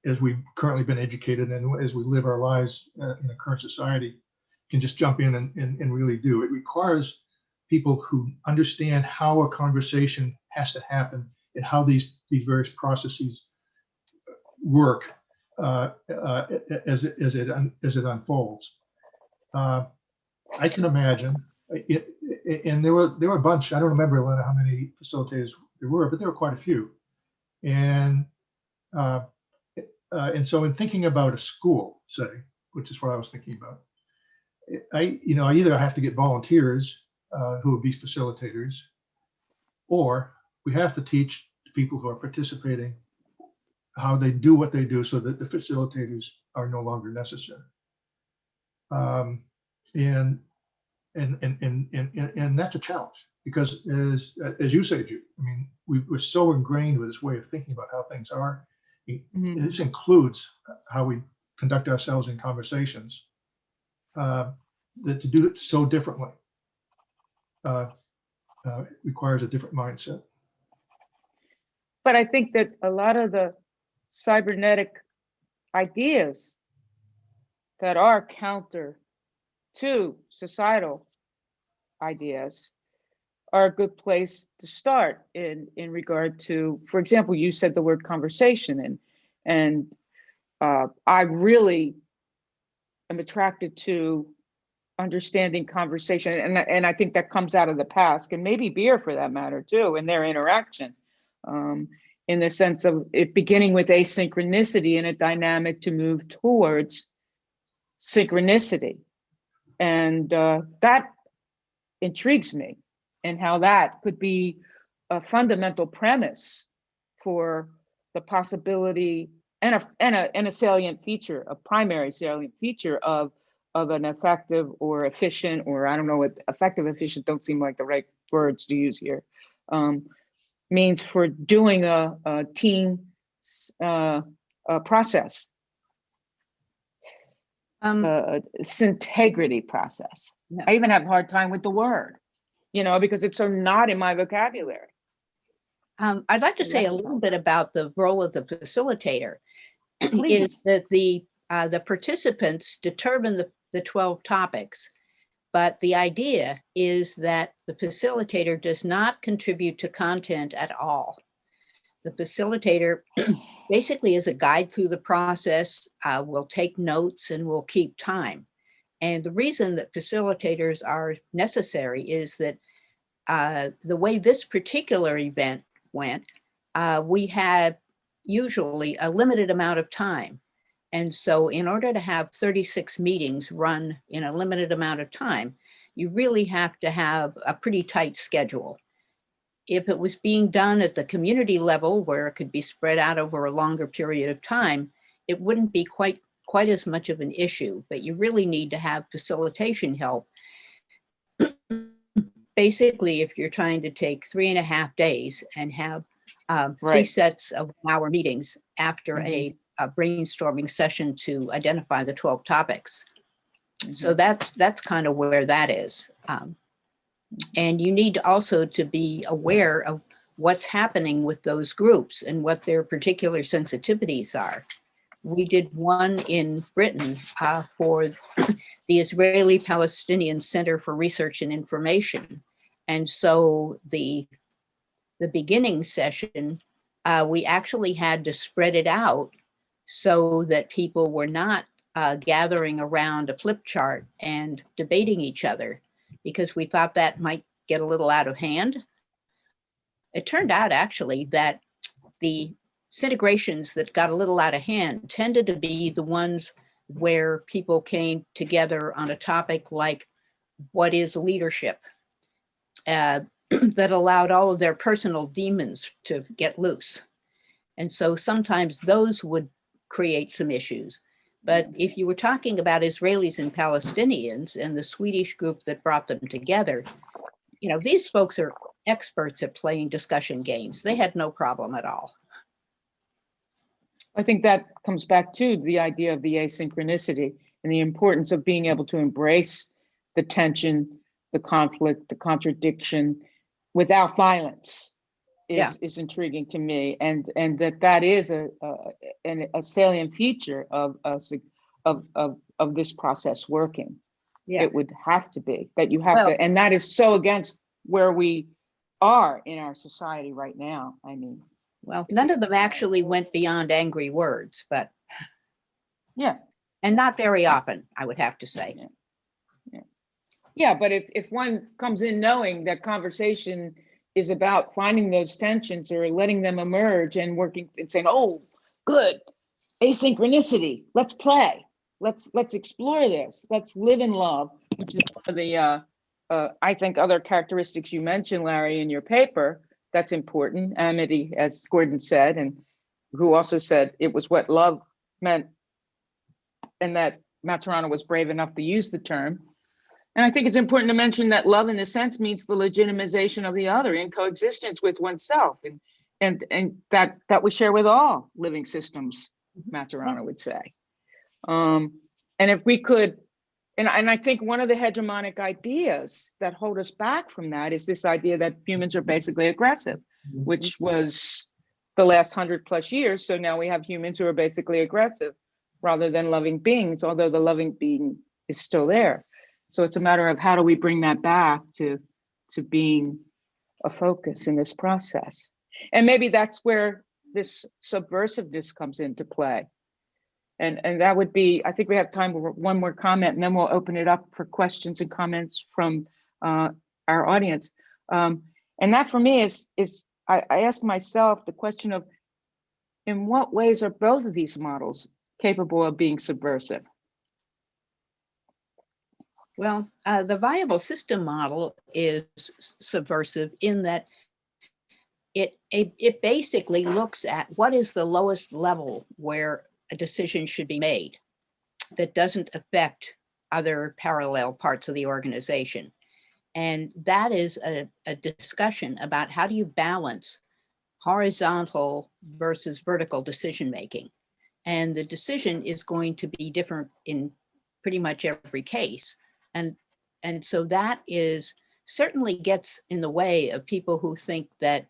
as we've currently been educated and as we live our lives in a current society, can just jump in and really do. It requires people who understand how a conversation has to happen and how these various processes work as it unfolds. I can imagine and there were a bunch. I don't remember, Allenna, how many facilitators there were, but there were quite a few. And so in thinking about a school, say, which is what I was thinking about. I either have to get volunteers who would be facilitators, or we have to teach the people who are participating how they do what they do so that the facilitators are no longer necessary. And that's a challenge because as you say, Jude, I mean, we're so ingrained with this way of thinking about how things are. This includes how we conduct ourselves in conversations, that to do it so differently requires a different mindset. But I think that a lot of the cybernetic ideas that are counter to societal ideas are a good place to start in regard to, for example, you said the word conversation, and I really am attracted to understanding conversation, and I think that comes out of the past, and maybe beer for that matter too, in their interaction, in the sense of it beginning with asynchronicity and a dynamic to move towards synchronicity. And that intrigues me, and how that could be a fundamental premise for the possibility and a salient feature, a primary salient feature of an effective or efficient, or I don't know what effective, efficient don't seem like the right words to use here, means for doing a team process. Syntegrity process. Yeah. I even have a hard time with the word, because it's so not in my vocabulary. I'd like to say a little bit about the role of the facilitator. Is that the participants determine the 12 topics, but the idea is that the facilitator does not contribute to content at all. The facilitator basically is a guide through the process, will take notes, and will keep time. And the reason that facilitators are necessary is that the way this particular event went, we had usually a limited amount of time. And so in order to have 36 meetings run in a limited amount of time, you really have to have a pretty tight schedule. If it was being done at the community level, where it could be spread out over a longer period of time, it wouldn't be quite as much of an issue, but you really need to have facilitation help. Basically, if you're trying to take 3.5 days and have 3 sets of 1-hour meetings after a brainstorming session to identify the 12 topics. So that's kind of where that is. And you need also to be aware of what's happening with those groups and what their particular sensitivities are. We did one in Britain for the Israeli-Palestinian Center for Research and Information. And so the beginning session, we actually had to spread it out so that people were not gathering around a flip chart and debating each other, because we thought that might get a little out of hand. It turned out actually that the integrations that got a little out of hand tended to be the ones where people came together on a topic like what is leadership, that allowed all of their personal demons to get loose. And so sometimes those would create some issues. But if you were talking about Israelis and Palestinians and the Swedish group that brought them together, these folks are experts at playing discussion games. They had no problem at all. I think that comes back to the idea of the asynchronicity and the importance of being able to embrace the tension, the conflict, the contradiction without violence is intriguing to me, and that is a salient feature of this process working. Yeah. It would have to be that you have to, and that is so against where we are in our society right now. I mean, well, none of them actually went beyond angry words, but yeah, and not very often, I would have to say. Yeah, but if one comes in knowing that conversation is about finding those tensions or letting them emerge and working and saying, oh, good, asynchronicity, let's play. let's explore this. Let's live in love, which is one of the I think other characteristics you mentioned, Larry, in your paper. That's important. Amity, as Gordon said, and who also said it was what love meant, and that Maturana was brave enough to use the term. And I think it's important to mention that love, in a sense, means the legitimization of the other in coexistence with oneself, and that we share with all living systems, Maturana would say. And if we could, and I think one of the hegemonic ideas that hold us back from that is this idea that humans are basically aggressive, which was the last 100+ years. So now we have humans who are basically aggressive rather than loving beings, although the loving being is still there. So it's a matter of how do we bring that back to being a focus in this process. And maybe that's where this subversiveness comes into play. And that would be, I think we have time for one more comment, and then we'll open it up for questions and comments from our audience. And that for me is I asked myself the question of, in what ways are both of these models capable of being subversive? Well, the viable system model is subversive in that it basically looks at what is the lowest level where a decision should be made that doesn't affect other parallel parts of the organization. And that is a discussion about how do you balance horizontal versus vertical decision making. And the decision is going to be different in pretty much every case. And so that is certainly gets in the way of people who think that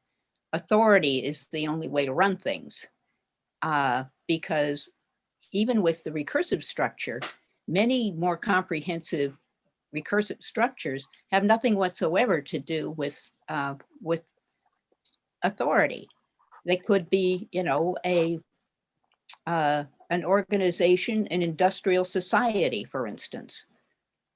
authority is the only way to run things. Because even with the recursive structure, many more comprehensive recursive structures have nothing whatsoever to do with authority. They could be, you know, an organization, an industrial society, for instance.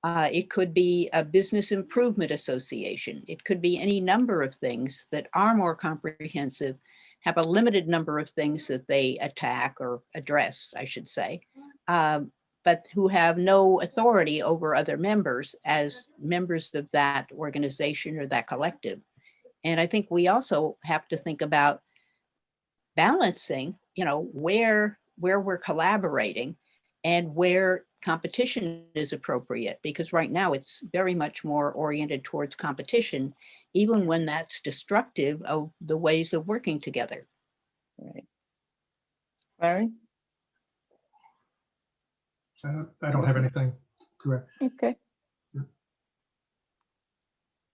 It could be a business improvement association. It could be any number of things that are more comprehensive, have a limited number of things that they attack or address, I should say, but who have no authority over other members as members of that organization or that collective. And I think we also have to think about balancing, you know, where we're collaborating and where competition is appropriate, because right now it's very much more oriented towards competition, even when that's destructive of the ways of working together. Right. Larry? I don't have anything to add. Okay.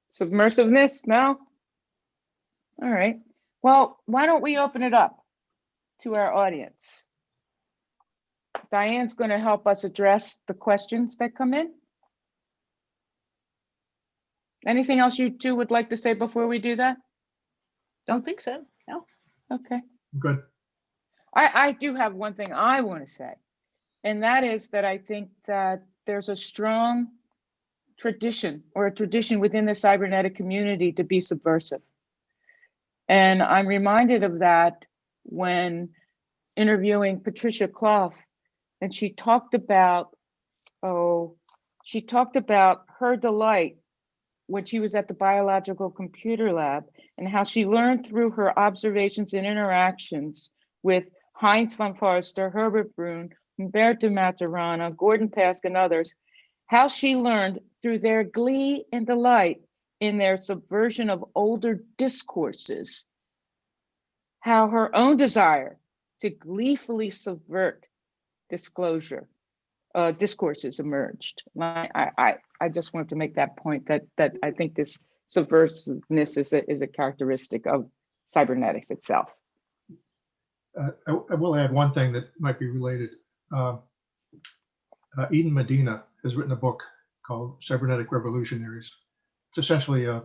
Submersiveness? No? All right. Well, why don't we open it up to our audience? Diane's going to help us address the questions that come in. Anything else you two would like to say before we do that? Don't think so, no. Okay. Good. I do have one thing I want to say, and that is that I think that there's a strong tradition, or a tradition within the cybernetic community, to be subversive. And I'm reminded of that when interviewing Patricia Clough, and she talked about her delight when she was at the biological computer lab, and how she learned through her observations and interactions with Heinz von Forster, Herbert Brun, Umberto Maturana, Gordon Pask, and others, how she learned through their glee and delight in their subversion of older discourses, how her own desire to gleefully subvert discourses emerged. I just wanted to make that point, that I think this subversiveness is a characteristic of cybernetics itself. I will add one thing that might be related. Eden Medina has written a book called Cybernetic Revolutionaries. It's essentially a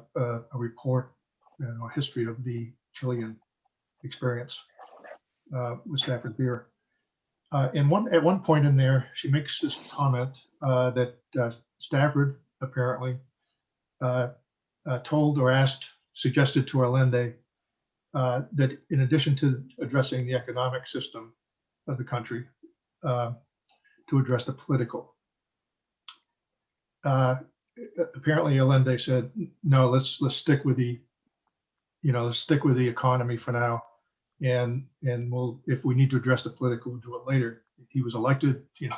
report, a history of the Chilean experience with Stafford Beer. At one point in there, she makes this comment that Stafford apparently told or suggested to Allende that in addition to addressing the economic system of the country, to address the political. Apparently, Allende said, no, let's stick with the, let's stick with the economy for now, and we'll, if we need to address the political, we'll do it later. He was elected, he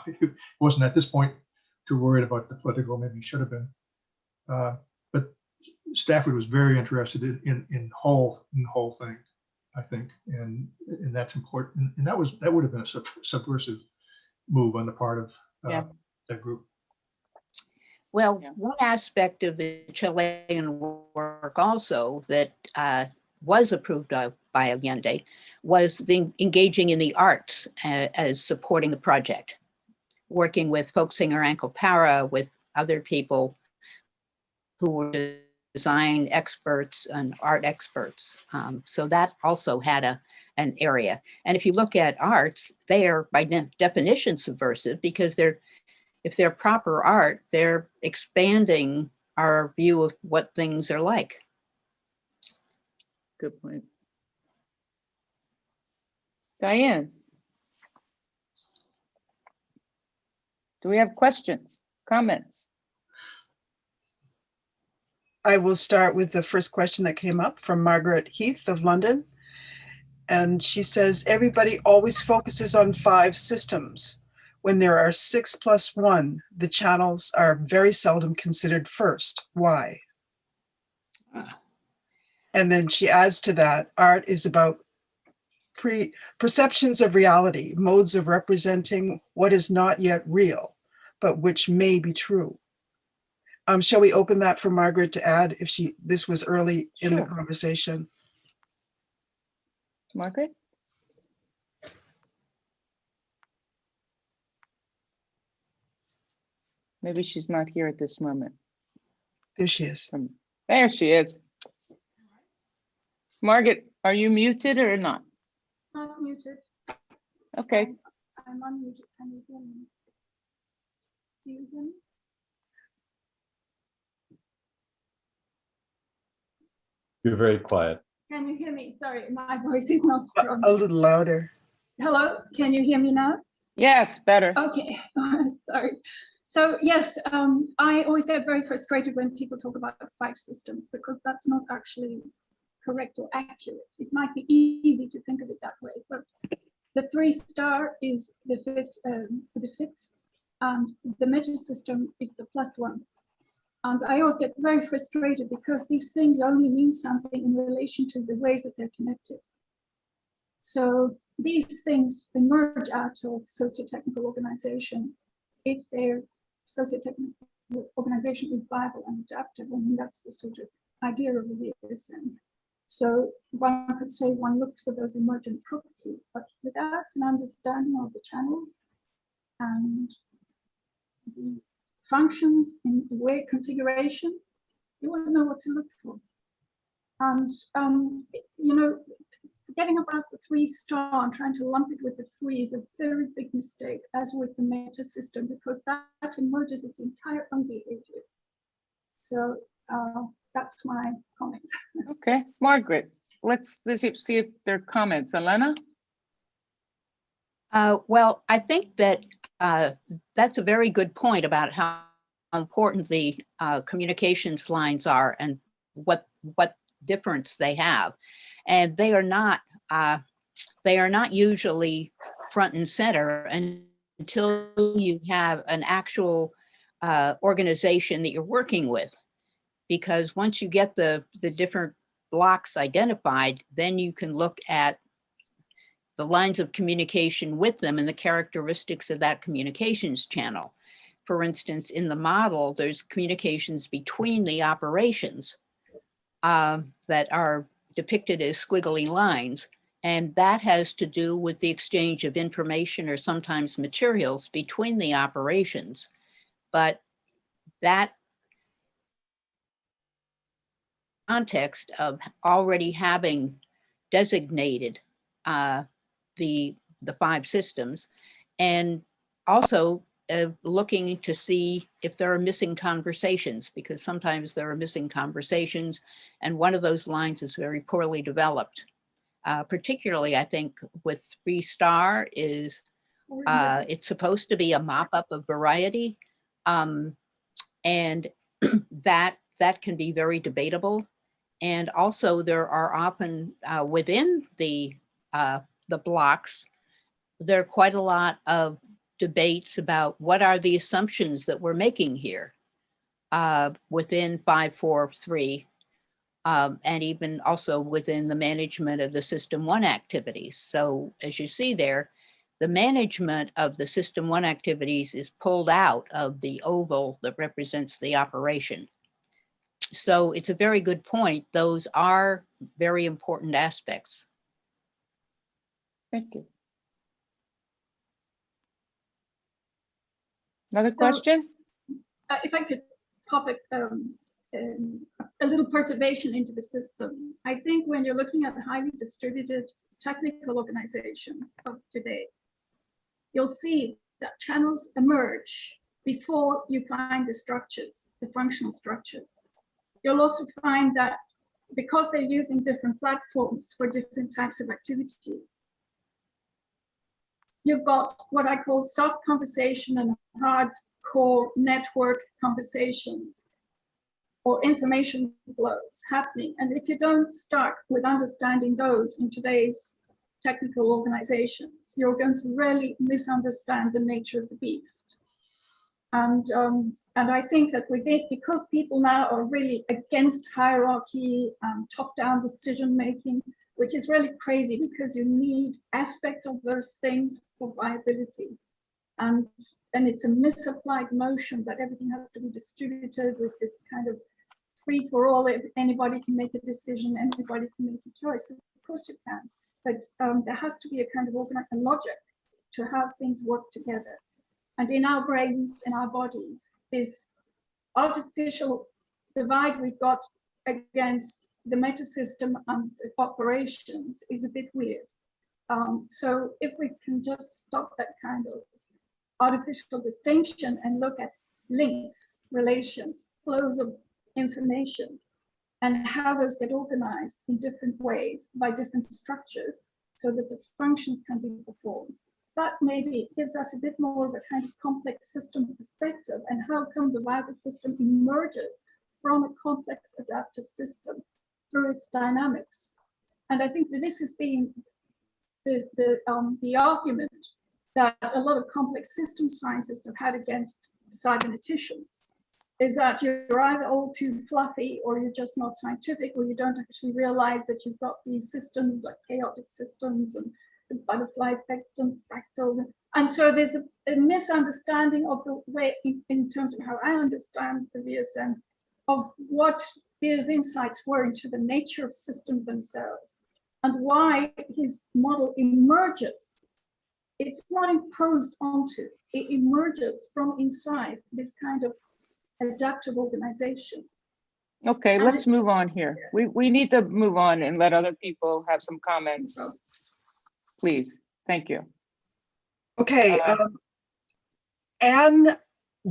wasn't at this point too worried about the political. Maybe he should have been. But Stafford was very interested in the whole thing, I think, and that's important. And that would have been a subversive move on the part of that group. Well, Yeah. one aspect of the Chilean work also that was approved by Allende was engaging in the arts as supporting the project, working with folk singer Anko Para, with other people who were design experts and art experts. So that also had an area. And if you look at arts, they are by definition subversive, because if they're proper art, they're expanding our view of what things are like. Good point. Diane? Do we have questions, comments? I will start with the first question that came up from Margaret Heath of London. And she says, everybody always focuses on 5 systems. When there are 6 + 1, the channels are very seldom considered first. Why? And then she adds to that, art is about perceptions of reality, modes of representing what is not yet real, but which may be true. Shall we open that for Margaret to add if this was early in the Sure. conversation? Margaret? Maybe she's not here at this moment. There she is. There she is. Margaret, are you muted or not? Not muted. Okay. I'm unmuted. Can you hear me? Do you hear me? You're very quiet. Can you hear me? Sorry, my voice is not strong. A little louder. Hello, can you hear me now? Yes, better. Okay, sorry. So yes, I always get very frustrated when people talk about 5 systems, because that's not actually correct or accurate. It might be easy to think of it that way, but the 3-star is the 5th, the 6th, and the meta system is the +1. And I always get very frustrated because these things only mean something in relation to the ways that they're connected. So these things emerge out of socio-technical organization if their socio-technical organization is viable and adaptive. I mean, that's the sort of idea of the VSM. So one could say one looks for those emergent properties, but without an understanding of the channels and the functions in the way configuration, you won't know what to look for. And forgetting about the 3-star and trying to lump it with the 3 is a very big mistake, as with the meta system, because that emerges its entire own behavior. So that's my comment. Okay, Margaret, let's see if there are comments. Allenna? Well, I think that that's a very good point about how important the communications lines are and what difference they have. And they are not usually front and center until you have an actual organization that you're working with. Because once you get the different blocks identified, then you can look at the lines of communication with them and the characteristics of that communications channel. For instance, in the model, there's communications between the operations that are depicted as squiggly lines. And that has to do with the exchange of information or sometimes materials between the operations. But that context of already having designated the 5 systems, and also looking to see if there are missing conversations, because sometimes there are missing conversations, and one of those lines is very poorly developed. Particularly, I think, with 3-star is Or is it- It's supposed to be a mop-up of variety. And that can be very debatable. And also there are often within the blocks, there are quite a lot of debates about what are the assumptions that we're making here within 543, and even also within the management of the System 1 activities. So as you see there, the management of the System 1 activities is pulled out of the oval that represents the operation. So it's a very good point. Those are very important aspects. Thank you. Another So- question? If I could pop a little perturbation into the system. I think when you're looking at the highly distributed technical organizations of today, you'll see that channels emerge before you find the structures, the functional structures. You'll also find that because they're using different platforms for different types of activities, you've got what I call soft conversation and hardcore network conversations or information flows happening. And if you don't start with understanding those in today's technical organizations, you're going to really misunderstand the nature of the beast. And I think that with it, because people now are really against hierarchy, top-down decision-making, which is really crazy because you need aspects of those things for viability. And it's a misapplied notion that everything has to be distributed with this kind of free for all. Anybody can make a decision, anybody can make a choice. Of course you can, but there has to be a kind of organized logic to how things work together. And in our brains, in our bodies, this artificial divide we've got against the metasystem and the operations is a bit weird. So if we can just stop that kind of artificial distinction and look at links, relations, flows of information, and how those get organized in different ways by different structures so that the functions can be performed. That maybe gives us a bit more of a kind of complex system perspective and how come the viable system emerges from a complex adaptive system through its dynamics. And I think that this has been the argument that a lot of complex system scientists have had against cyberneticians, is that you're either all too fluffy or you're just not scientific, or you don't actually realize that you've got these systems like chaotic systems and the butterfly effect and fractals. And so there's a misunderstanding of the way, in terms of how I understand the VSM, of what Beer's insights were into the nature of systems themselves and why his model emerges. It's not imposed onto, it emerges from inside this kind of adaptive organization. Okay, And let's move on here. We need to move on and let other people have some comments. Please, thank you. Okay, Anne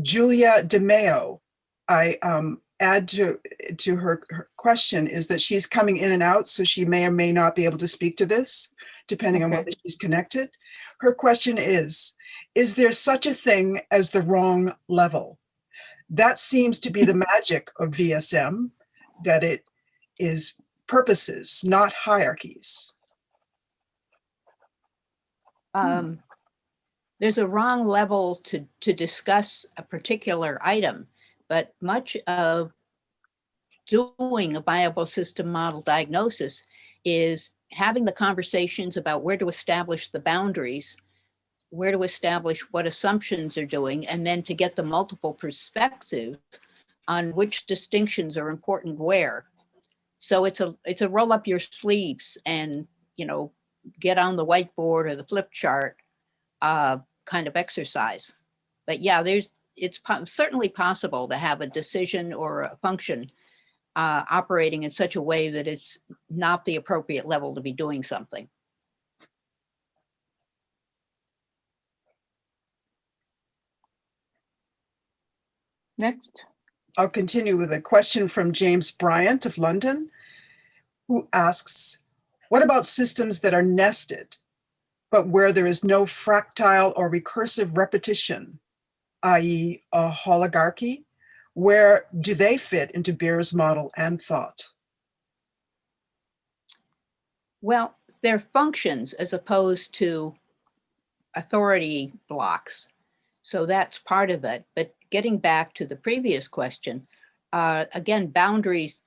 Julia DeMeo, I add to her question is that she's coming in and out, so she may or may not be able to speak to this, depending on Okay. whether she's connected. Her question is there such a thing as the wrong level? That seems to be the magic of VSM, that it is purposes, not hierarchies. There's a wrong level to discuss a particular item, but much of doing a viable system model diagnosis is having the conversations about where to establish the boundaries, where to establish what assumptions are doing, and then to get the multiple perspectives on which distinctions are important where. So it's a roll up your sleeves and, get on the whiteboard or the flip chart kind of exercise. But yeah, it's certainly possible to have a decision or a function operating in such a way that it's not the appropriate level to be doing something. Next. I'll continue with a question from James Bryant of London, who asks, what about systems that are nested? but where there is no fractile or recursive repetition, i.e. a holigarchy, where do they fit into Beer's model and thought? Well, they're functions as opposed to authority blocks. So that's part of it. But getting back to the previous question, again, boundaries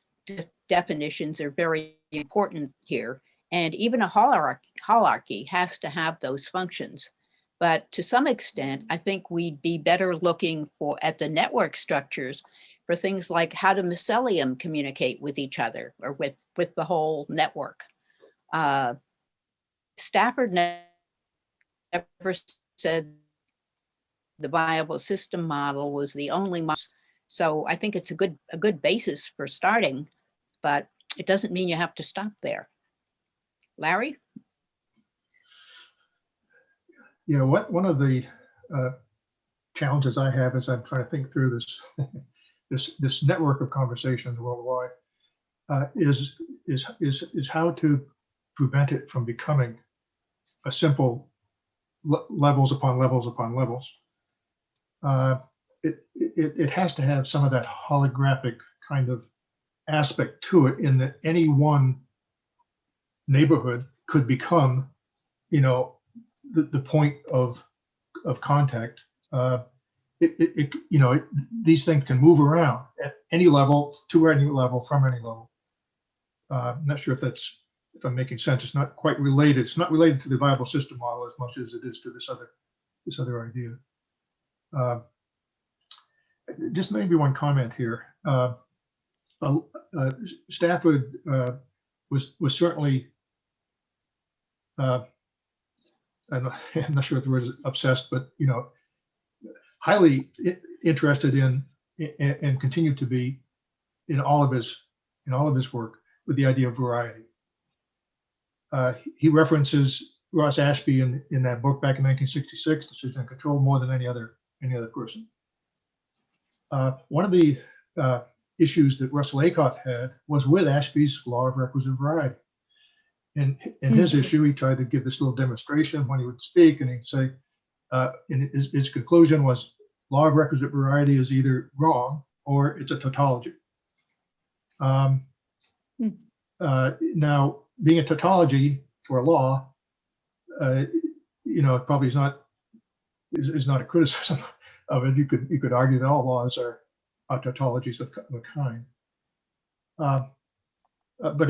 definitions are very important here. And even a hierarchy has to have those functions. But to some extent, I think we'd be better looking at the network structures for things like how do mycelium communicate with each other or with the whole network. Stafford never said the viable system model was the only model. So I think it's a good basis for starting, but it doesn't mean you have to stop there. Larry? Yeah, one of the challenges I have as I'm trying to think through this network of conversations worldwide is how to prevent it from becoming a simple levels upon levels upon levels. It has to have some of that holographic kind of aspect to it, in that any one neighborhood could become, the point of contact. These things can move around at any level, to any level, from any level. I'm not sure if I'm making sense. It's not quite related. It's not related to the viable system model as much as it is to this other idea. Just maybe one comment here. Stafford was certainly, I'm not sure if the word is obsessed, but highly interested in and continued to be in all of his work with the idea of variety. He references Ross Ashby in that book back in 1966, Decision and Control, more than any other person. One of the issues that Russell Acott had was with Ashby's law of requisite variety. In his issue, he tried to give this little demonstration when he would speak, and he'd say, and his conclusion was, law of requisite variety is either wrong or it's a tautology. Now, being a tautology for a law, it probably is not a criticism of it. You could argue that all laws are tautologies of a kind, but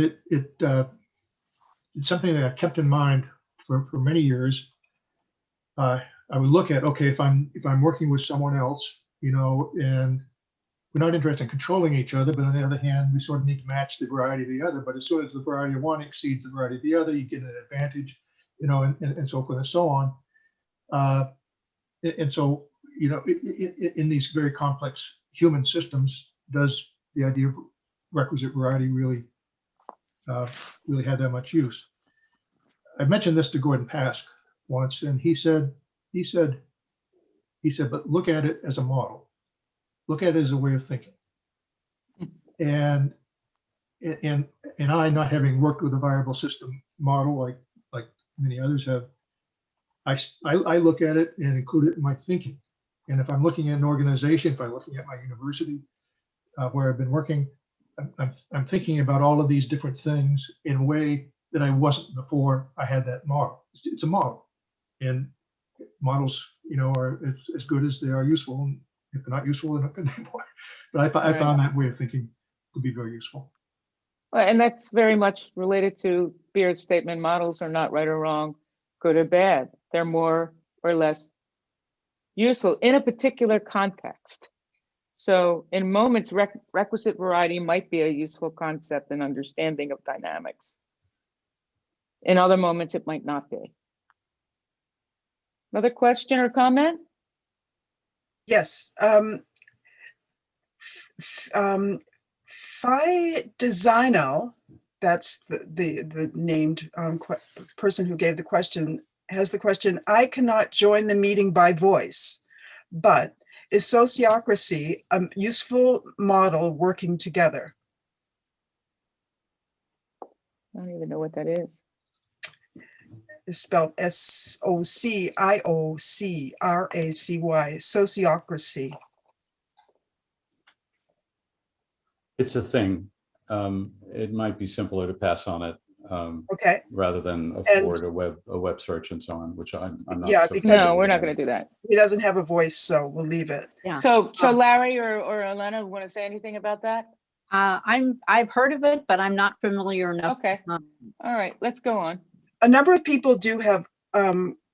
it's something that I kept in mind for many years. I would look at, okay, if I'm working with someone else, and we're not interested in controlling each other, but on the other hand, we sort of need to match the variety of the other. But as soon as the variety of one exceeds the variety of the other, you get an advantage, and so forth and so on. And so, in these very complex human systems, does the idea of requisite variety really have that much use? I mentioned this to Gordon Pask once, and he said, but look at it as a model. Look at it as a way of thinking. And I, not having worked with a viable system model like many others have, I look at it and include it in my thinking. And if I'm looking at an organization, if I'm looking at my university where I've been working, I'm thinking about all of these different things in a way that I wasn't before I had that model. It's a model, and models, are as good as they are useful. And if they're not useful, they're not good anymore. But I found that way of thinking to be very useful. Well, and that's very much related to Beer's statement, models are not right or wrong, good or bad. They're more or less useful in a particular context. So in moments, requisite variety might be a useful concept and understanding of dynamics. In other moments, it might not be. Another question or comment? Yes. Phi Designo, that's the named person who gave the question, has the question, I cannot join the meeting by voice, but is sociocracy a useful model working together? I don't even know what that is. is spelled SOCIOCRACY, sociocracy. It's a thing. It might be simpler to pass on it Okay, rather than afford a web search and so on, which I'm not. Yeah, so because- familiar No, we're with not doing. going to do that. he doesn't have a voice, so we'll leave it. So Um, Larry or Allenna, want to say anything about that? I've heard of it, but I'm not familiar enough. to Okay. comment. All right, let's go on. A number of people do have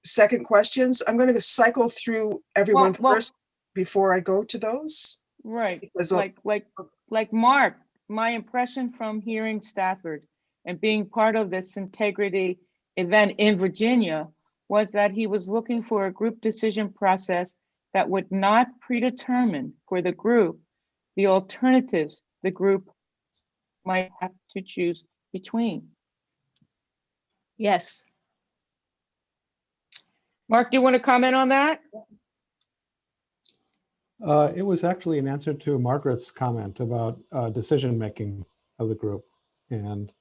second questions. I'm going to cycle through everyone Well- first before I go to those. Right, Because like Mark, my impression from hearing Stafford and being part of this integrity event in Virginia was that he was looking for a group decision process that would not predetermine for the group the alternatives the group might have to choose between. Yes. Mark, do you want to comment on that? It was actually an answer to Margaret's comment about decision-making of the group. And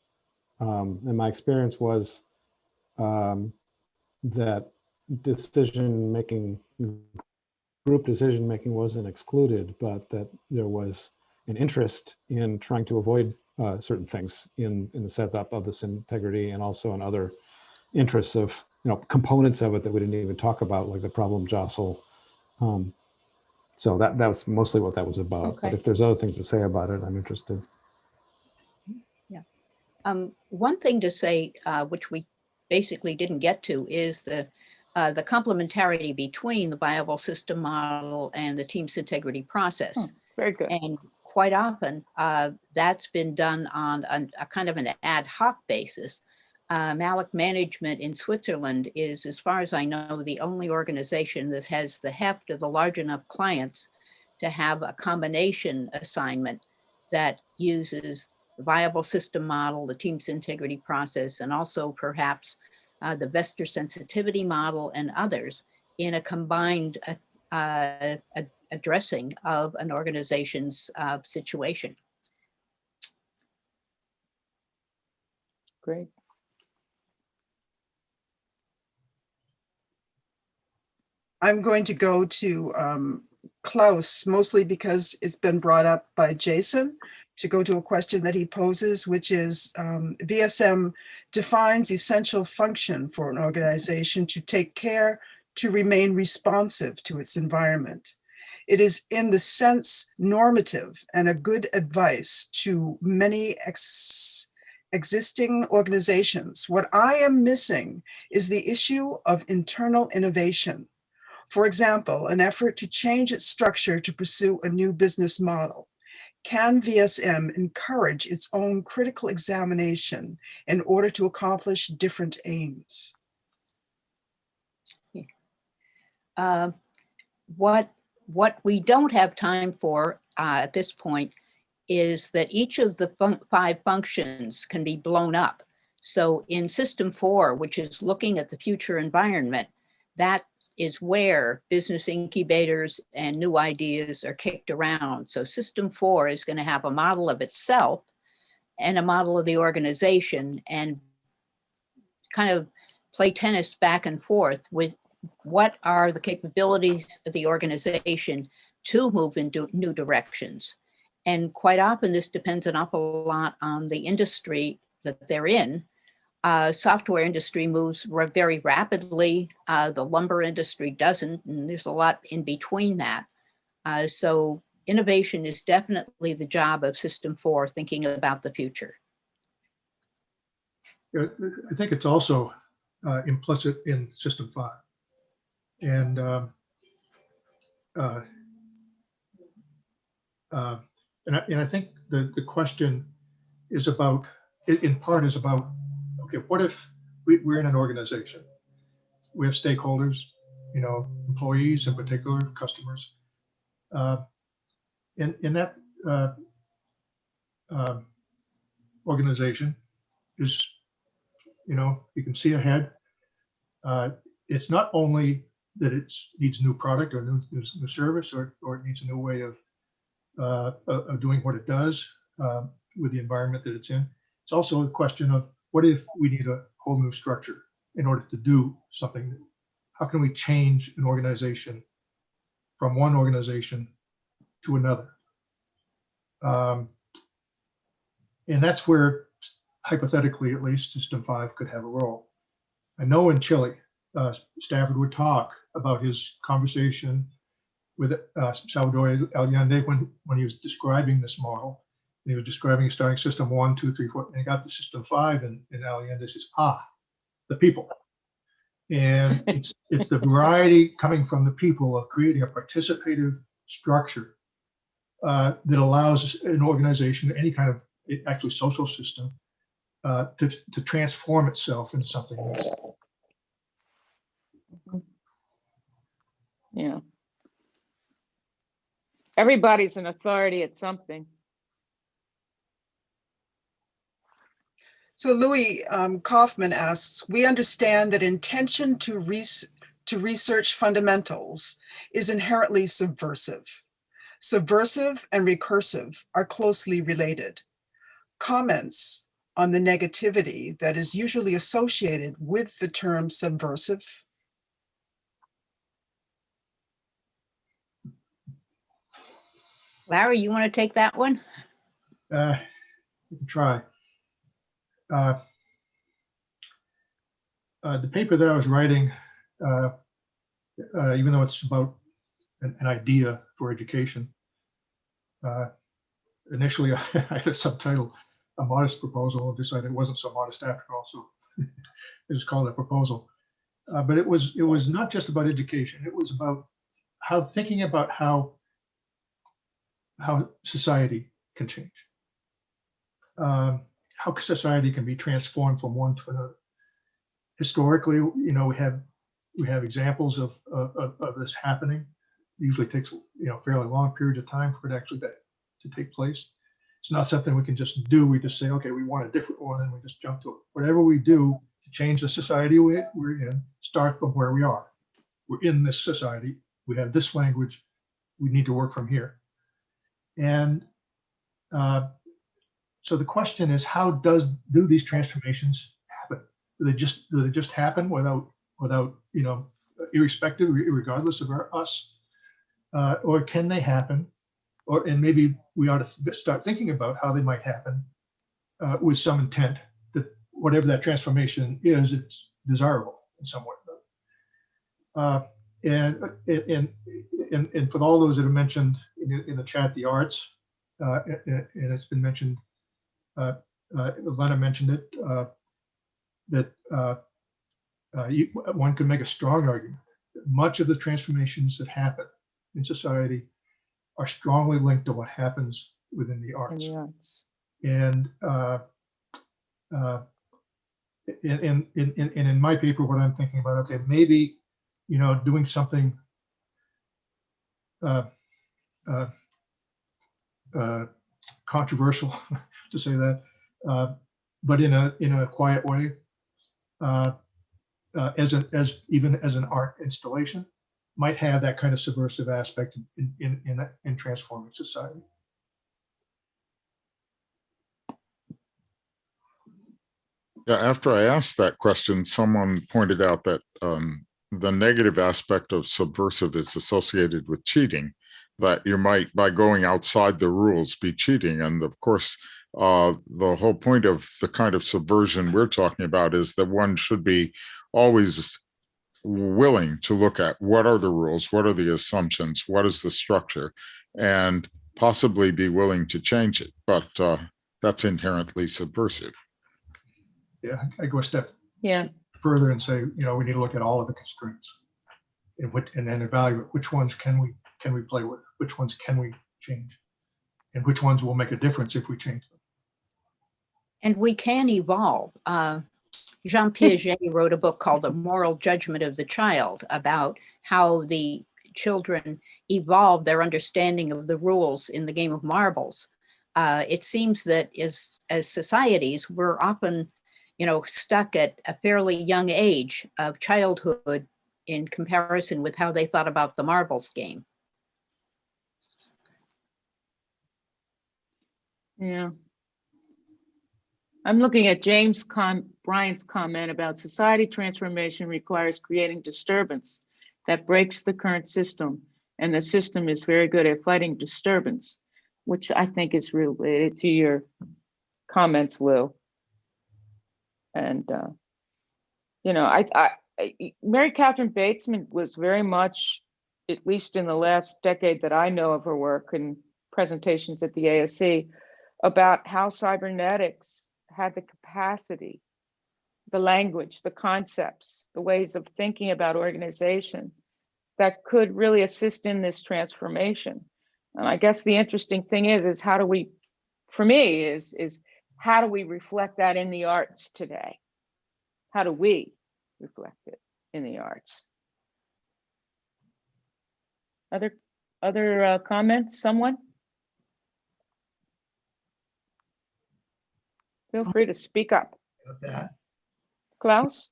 my experience was that group decision-making wasn't excluded, but that there was an interest in trying to avoid certain things in the setup of this integrity, and also in other interests of, components of it that we didn't even talk about, like the problem jostle. So that was mostly what that was about. But Okay. if there's other things to say about it, I'm interested. One thing to say, which we basically didn't get to, is the complementarity between the viable system model and the team's integrity process. Very good. And quite often, that's been done on a kind of an ad hoc basis. Malik Management in Switzerland is, as far as I know, the only organization that has the heft of the large enough clients to have a combination assignment that uses the viable system model, the team's integrity process, and also perhaps the Vester sensitivity model and others in a combined addressing of an organization's situation. Great. I'm going to go to Klaus, mostly because it's been brought up by Jason, to go to a question that he poses, which is VSM defines essential function for an organization to take care to remain responsive to its environment. It is in the sense normative and a good advice to many existing organizations. What I am missing is the issue of internal innovation. For example, an effort to change its structure to pursue a new business model. Can VSM encourage its own critical examination in order to accomplish different aims? What we don't have time for at this point is that each of the 5 functions can be blown up. So in System 4, which is looking at the future environment, that is where business incubators and new ideas are kicked around. So System 4 is going to have a model of itself and a model of the organization, and kind of play tennis back and forth with what are the capabilities of the organization to move into new directions. And quite often this depends an awful lot on the industry that they're in. Software industry moves very rapidly. The lumber industry doesn't, and there's a lot in between that. So innovation is definitely the job of System 4, thinking about the future. I think it's also implicit in System 5. And I think the question is about, in part is about, okay, what if we're in an organization? We have stakeholders, employees in particular, customers. In that organization is, you can see ahead. It's not only that it needs new product or new service, or it needs a new way of doing what it does with the environment that it's in. It's also a question of, what if we need a whole new structure? in order to do something new? How can we change an organization from one organization to another? And that's where, hypothetically at least, System 5 could have a role. I know in Chile, Stafford would talk about his conversation with Salvador Allende when he was describing this model. And he was describing starting System 1, 2, 3, 4, and he got to System 5, and Allende says, the people. And it's the variety coming from the people of creating a participative structure that allows an organization, any kind of actually social system, to transform itself into something else. Yeah. Everybody's an authority at something. So Louis Kaufman asks, we understand that intention to research fundamentals is inherently subversive. Subversive and recursive are closely related. Comments on the negativity that is usually associated with the term subversive? Larry, you want to take that one? You can try. The paper that I was writing, even though it's about an idea for education, initially I had a subtitle, a modest proposal, and decided it wasn't so modest after all, so it was called a proposal. But it was not just about education. It was about thinking about how society can change, how society can be transformed from one to another. Historically, we have examples of this happening. It usually takes fairly long periods of time for it actually to take place. It's not something we can just do. We just say, okay, we want a different one, and we just jump to it. Whatever we do to change the society we're in, start from where we are. We're in this society. We have this language. We need to work from here. And so the question is, how do these transformations happen? Do they just happen without irrespective, regardless of us, or can they happen? And maybe we ought to start thinking about how they might happen with some intent that whatever that transformation is, it's desirable in some way. And for all those that have mentioned in the chat, the arts, and it's been mentioned, Allenna mentioned it, that one could make a strong argument that much of the transformations that happen in society are strongly linked to what happens within the arts. And in my paper, what I'm thinking about, okay, maybe doing something controversial to say that, but in a quiet way, even as an art installation, might have that kind of subversive aspect in transforming society. Yeah, after I asked that question, someone pointed out that the negative aspect of subversive is associated with cheating, that you might, by going outside the rules, be cheating. And of course, the whole point of the kind of subversion we're talking about is that one should be always willing to look at what are the rules, what are the assumptions, what is the structure, and possibly be willing to change it. But that's inherently subversive. Yeah, I go a step Yeah. further and say, we need to look at all of the constraints and then evaluate which ones can we play with, which ones can we change, and which ones will make a difference if we change them. And we can evolve. Jean Piaget wrote a book called The Moral Judgment of the Child about how the children evolve their understanding of the rules in the game of marbles. It seems that as societies, we're often stuck at a fairly young age of childhood in comparison with how they thought about the marbles game. Yeah. I'm looking at Bryant's comment about society transformation requires creating disturbance that breaks the current system, and the system is very good at fighting disturbance, which I think is related to your comments, Lou. And you know, Mary Catherine Batesman was very much, at least in the last decade that I know of her work and presentations at the ASC, about how cybernetics had the capacity, the language, the concepts, the ways of thinking about organization that could really assist in this transformation. And I guess the interesting thing is how do we, for me, is how do we reflect that in the arts today? How do we reflect it in the arts? Other comments, someone? Feel free to speak up. About that. Klaus?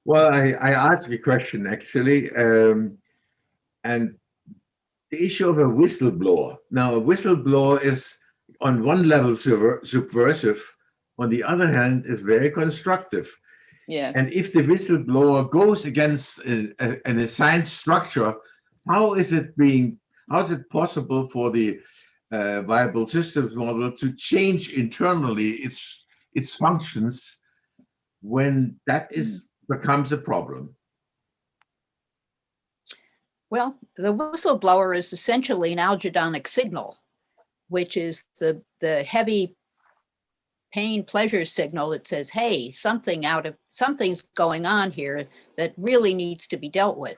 Well, I asked a question actually, and the issue of a whistleblower. Now, a whistleblower is on one level subversive, on the other hand, is very constructive. Yeah. And if the whistleblower goes against an assigned structure, how is it possible for the viable systems model to change internally its functions when that becomes a problem? Well, the whistleblower is essentially an algedonic signal, which is the heavy pain pleasure signal that says, hey, something's going on here that really needs to be dealt with.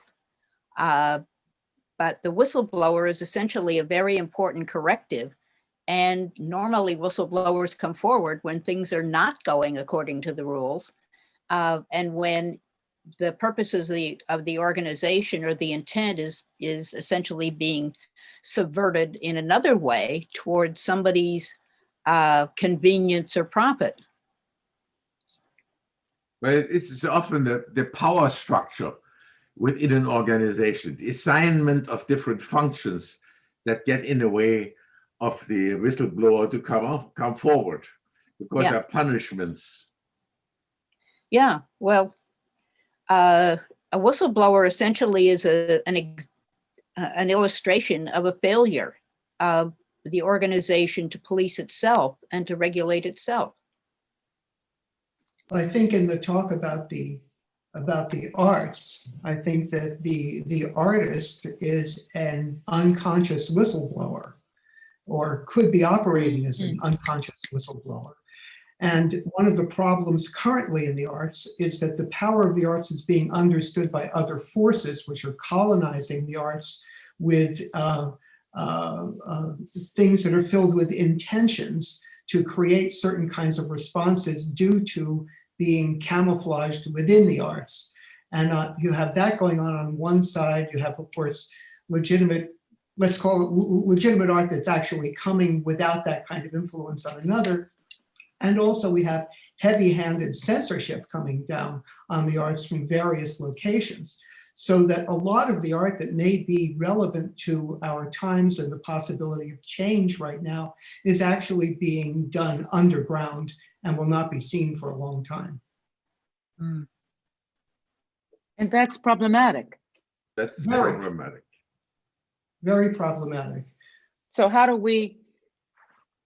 But the whistleblower is essentially a very important corrective. And normally whistleblowers come forward when things are not going according to the rules. And when the purposes of the organization or the intent is essentially being subverted in another way towards somebody's convenience or profit. Well, it's often the power structure within an organization, the assignment of different functions that get in the way of the whistleblower to come forward, because there are punishments. Yeah, well, a whistleblower essentially is an illustration of a failure of the organization to police itself and to regulate itself. I think in the talk about the arts, I think that the artist is an unconscious whistleblower, or could be operating as an unconscious whistleblower. And one of the problems currently in the arts is that the power of the arts is being understood by other forces, which are colonizing the arts with things that are filled with intentions to create certain kinds of responses due to being camouflaged within the arts. And you have that going on one side. You have, of course, legitimate, let's call it legitimate art that's actually coming without that kind of influence on another. And also we have heavy-handed censorship coming down on the arts from various locations, so that a lot of the art that may be relevant to our times and the possibility of change right now is actually being done underground and will not be seen for a long time. And that's problematic. That's problematic. Very problematic. So how do we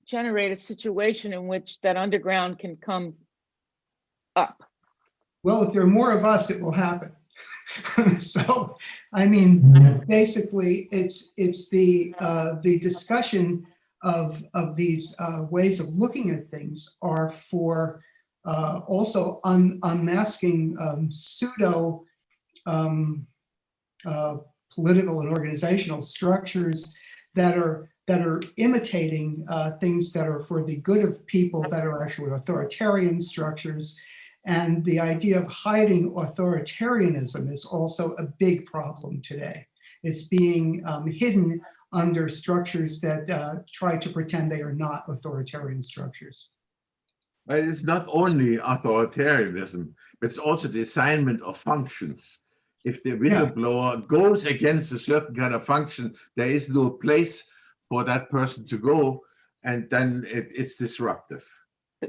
generate a situation in which that underground can come up? Well, if there are more of us, it will happen. So, I mean, basically, it's the discussion of these ways of looking at things are for also unmasking pseudo political and organizational structures that are imitating things that are for the good of people that are actually authoritarian structures. And the idea of hiding authoritarianism is also a big problem today. It's being hidden under structures that try to pretend they are not authoritarian structures. But it's not only authoritarianism, but it's also the assignment of functions. If the whistleblower goes against a certain kind of function, there is no place for that person to go, and then it's disruptive.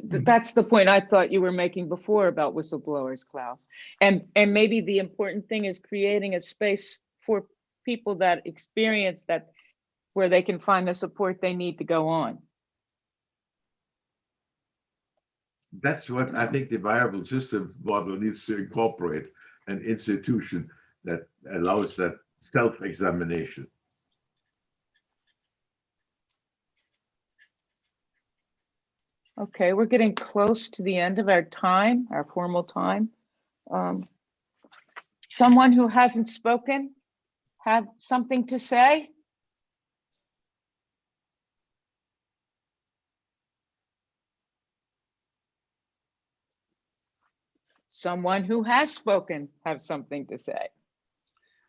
That's the point I thought you were making before about whistleblowers, Klaus. And maybe the important thing is creating a space for people that experience that, where they can find the support they need to go on. That's what I think the viable system model needs to incorporate, an institution that allows that self-examination. Okay, we're getting close to the end of our time, our formal time. Someone who hasn't spoken, have something to say? Someone who has spoken, have something to say.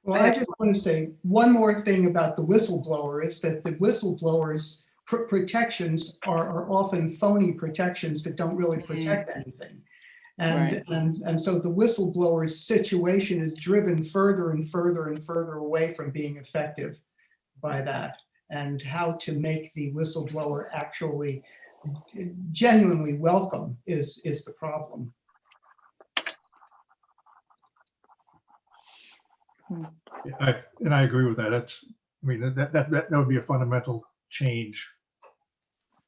Well, I just want to say one more thing about the whistleblower is that the whistleblowers' protections are often phony protections that don't really protect anything. And, Right. and so the whistleblower's situation is driven further and further and further away from being effective by that. And how to make the whistleblower actually genuinely welcome is the problem. Yeah, I agree with that. That's, I mean, that would be a fundamental change,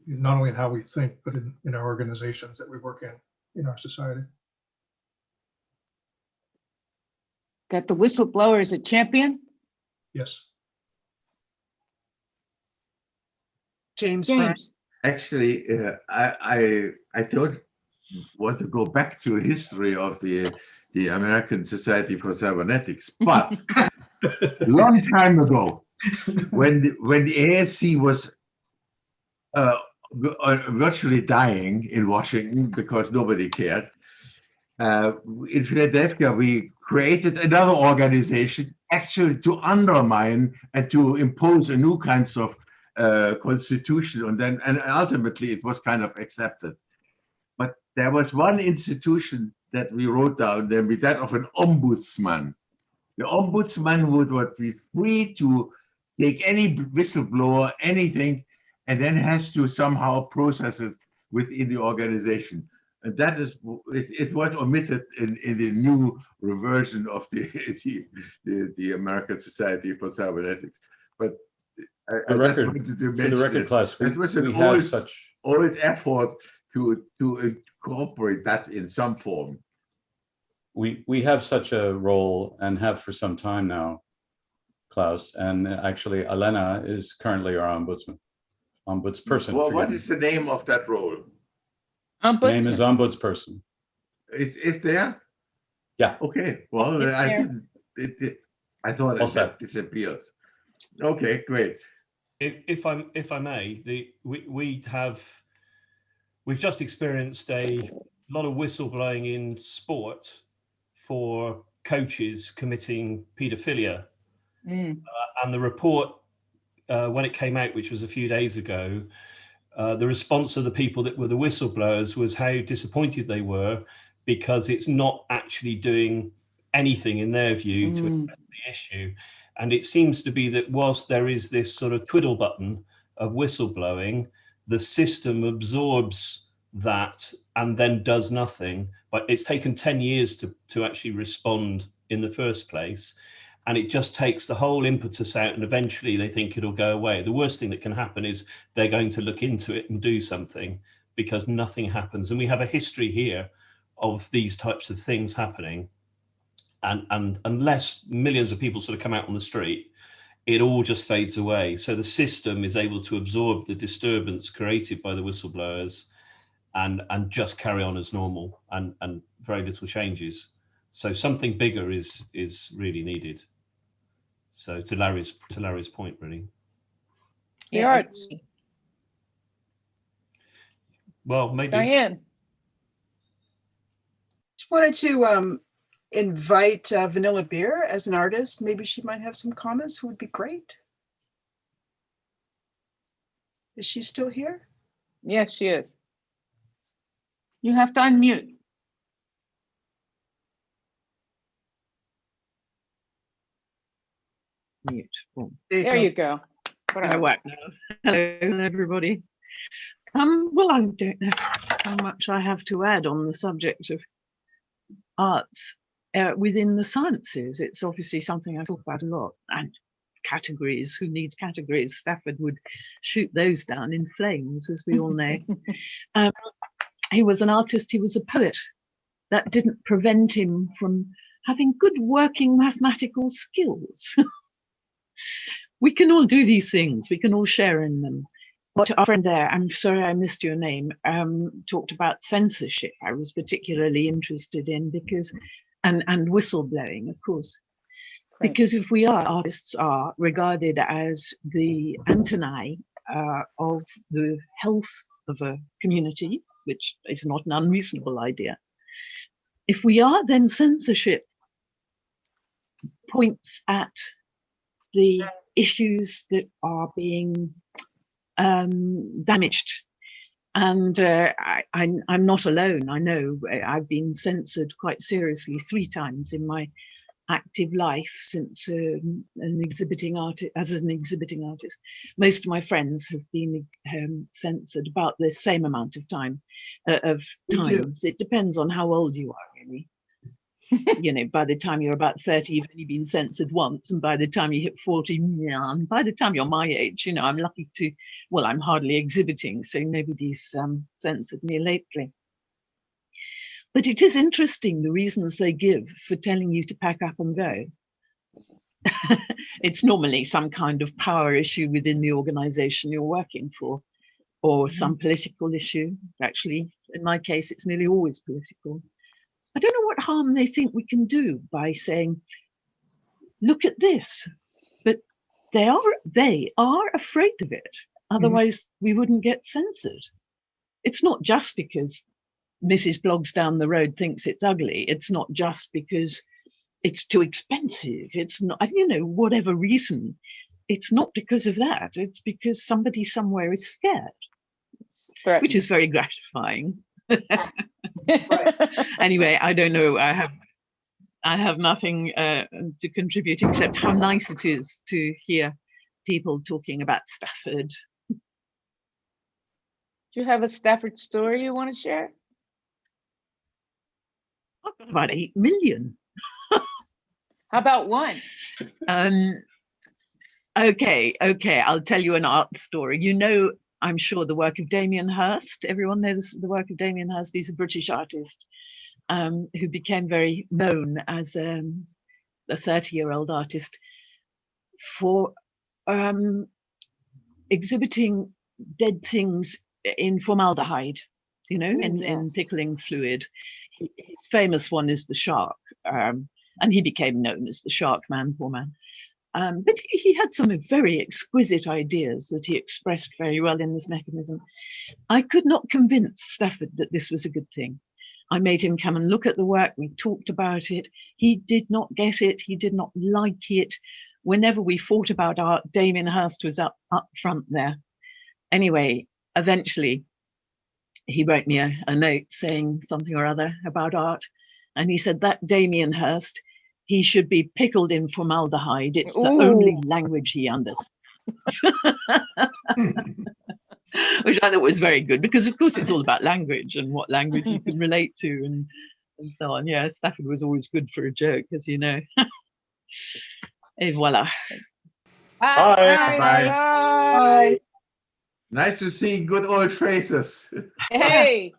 not only in how we think, but in our organizations that we work in our society. That the whistleblower is a champion? Yes. James Bryan. James, Actually, I don't want to go back to history of the American Society for Cybernetics, but long time ago, when the ASC was virtually dying in Washington because nobody cared, in Philadelphia we created another organization actually to undermine and to impose a new kinds of constitution, and ultimately it was kind of accepted. But there was one institution that we wrote down, namely that of an ombudsman. The ombudsman would be free to take any whistleblower, anything, and then has to somehow process it within the organization. And that is, it was omitted in the new reversion of the American Society for Cybernetics. But I just wanted to For the mention record, it. class, That was we an have such, old effort to incorporate that in some form. we have such a role and have for some time now, Klaus, and actually Allenna is currently our ombudsperson. Well, forgive what me. is the name of that role? Her name is ombudsman. ombudsperson. Is there? Yeah. Okay. Well, It's I there. didn't. I thought All it set. disappeared. Okay, great. If I may, we've just experienced a lot of whistleblowing in sport for coaches committing paedophilia, and the report when it came out, which was a few days ago, the response of the people that were the whistleblowers was how disappointed they were because it's not actually doing anything in their view to address the issue. And it seems to be that whilst there is this sort of twiddle button of whistleblowing, the system absorbs that and then does nothing. But it's taken 10 years to actually respond in the first place. And it just takes the whole impetus out and eventually they think it'll go away. The worst thing that can happen is they're going to look into it and do something because nothing happens. And we have a history here of these types of things happening. And unless millions of people sort of come out on the street, it all just fades away. So the system is able to absorb the disturbance created by the whistleblowers and just carry on as normal and very little changes. So something bigger is really needed. So to Larry's point, really. The Yeah, I arts. agree. Well, maybe. Diane, Just wanted to invite Vanilla Beer as an artist. Maybe she might have some comments, would be great. Is she still here? yes, she is. You have to unmute. Mute. Boom. There you go. Gonna work now. Hello, everybody. Well, I don't know how much I have to add on the subject of arts within the sciences. It's obviously something I talk about a lot. And categories, who needs categories? Stafford would shoot those down in flames, as we all know. He was an artist, he was a poet. That didn't prevent him from having good working mathematical skills. We can all do these things, we can all share in them. What our friend there, I'm sorry I missed your name, talked about censorship. I was particularly interested in because, and whistleblowing, of course. Great. Because if we are, artists are regarded as the antennae of the health of a community, which is not an unreasonable idea. If we are, then censorship points at the issues that are being damaged. And I'm not alone. I know I've been censored quite seriously 3 times in my active life since an exhibiting artist. As an exhibiting artist, most of my friends have been censored about the same amount of time. It depends on how old you are, really. You know, by the time you're about 30, you've only been censored once, and by the time you hit 40, and by the time you're my age, you know, I'm lucky to. Well, I'm hardly exhibiting, so nobody's censored me lately. But it is interesting the reasons they give for telling you to pack up and go. It's normally some kind of power issue within the organization you're working for, or some political issue. Actually, in my case, it's nearly always political. I don't know what harm they think we can do by saying, look at this, but they are afraid of it. Otherwise, we wouldn't get censored. It's not just because Mrs. Blogs down the road thinks it's ugly. It's not just because it's too expensive. It's not, you know, whatever reason. It's not because of that. It's because somebody somewhere is scared, which is very gratifying. Anyway, I don't know. I have nothing to contribute except how nice it is to hear people talking about Stafford. Do you have a Stafford story you want to share? I've got about 8 million. How about one? Okay, I'll tell you an art story. You know, I'm sure the work of Damien Hirst. Everyone knows the work of Damien Hirst. He's a British artist who became very known as a 30-year-old artist for exhibiting dead things in formaldehyde, you know, in pickling fluid. His famous one is the shark, and he became known as the Shark Man, poor man. But he had some very exquisite ideas that he expressed very well in this mechanism. I could not convince Stafford that this was a good thing. I made him come and look at the work. We talked about it. He did not get it. He did not like it. Whenever we fought about art, Damien Hirst was up front there. Anyway, eventually, he wrote me a note saying something or other about art. And he said that Damien Hirst, he should be pickled in formaldehyde. It's the only language he understands. Which I thought was very good, because of course it's all about language and what language you can relate to and so on. Yeah, Stafford was always good for a joke, as you know. Et voila. Bye. Bye. Nice to see good old faces. Hey.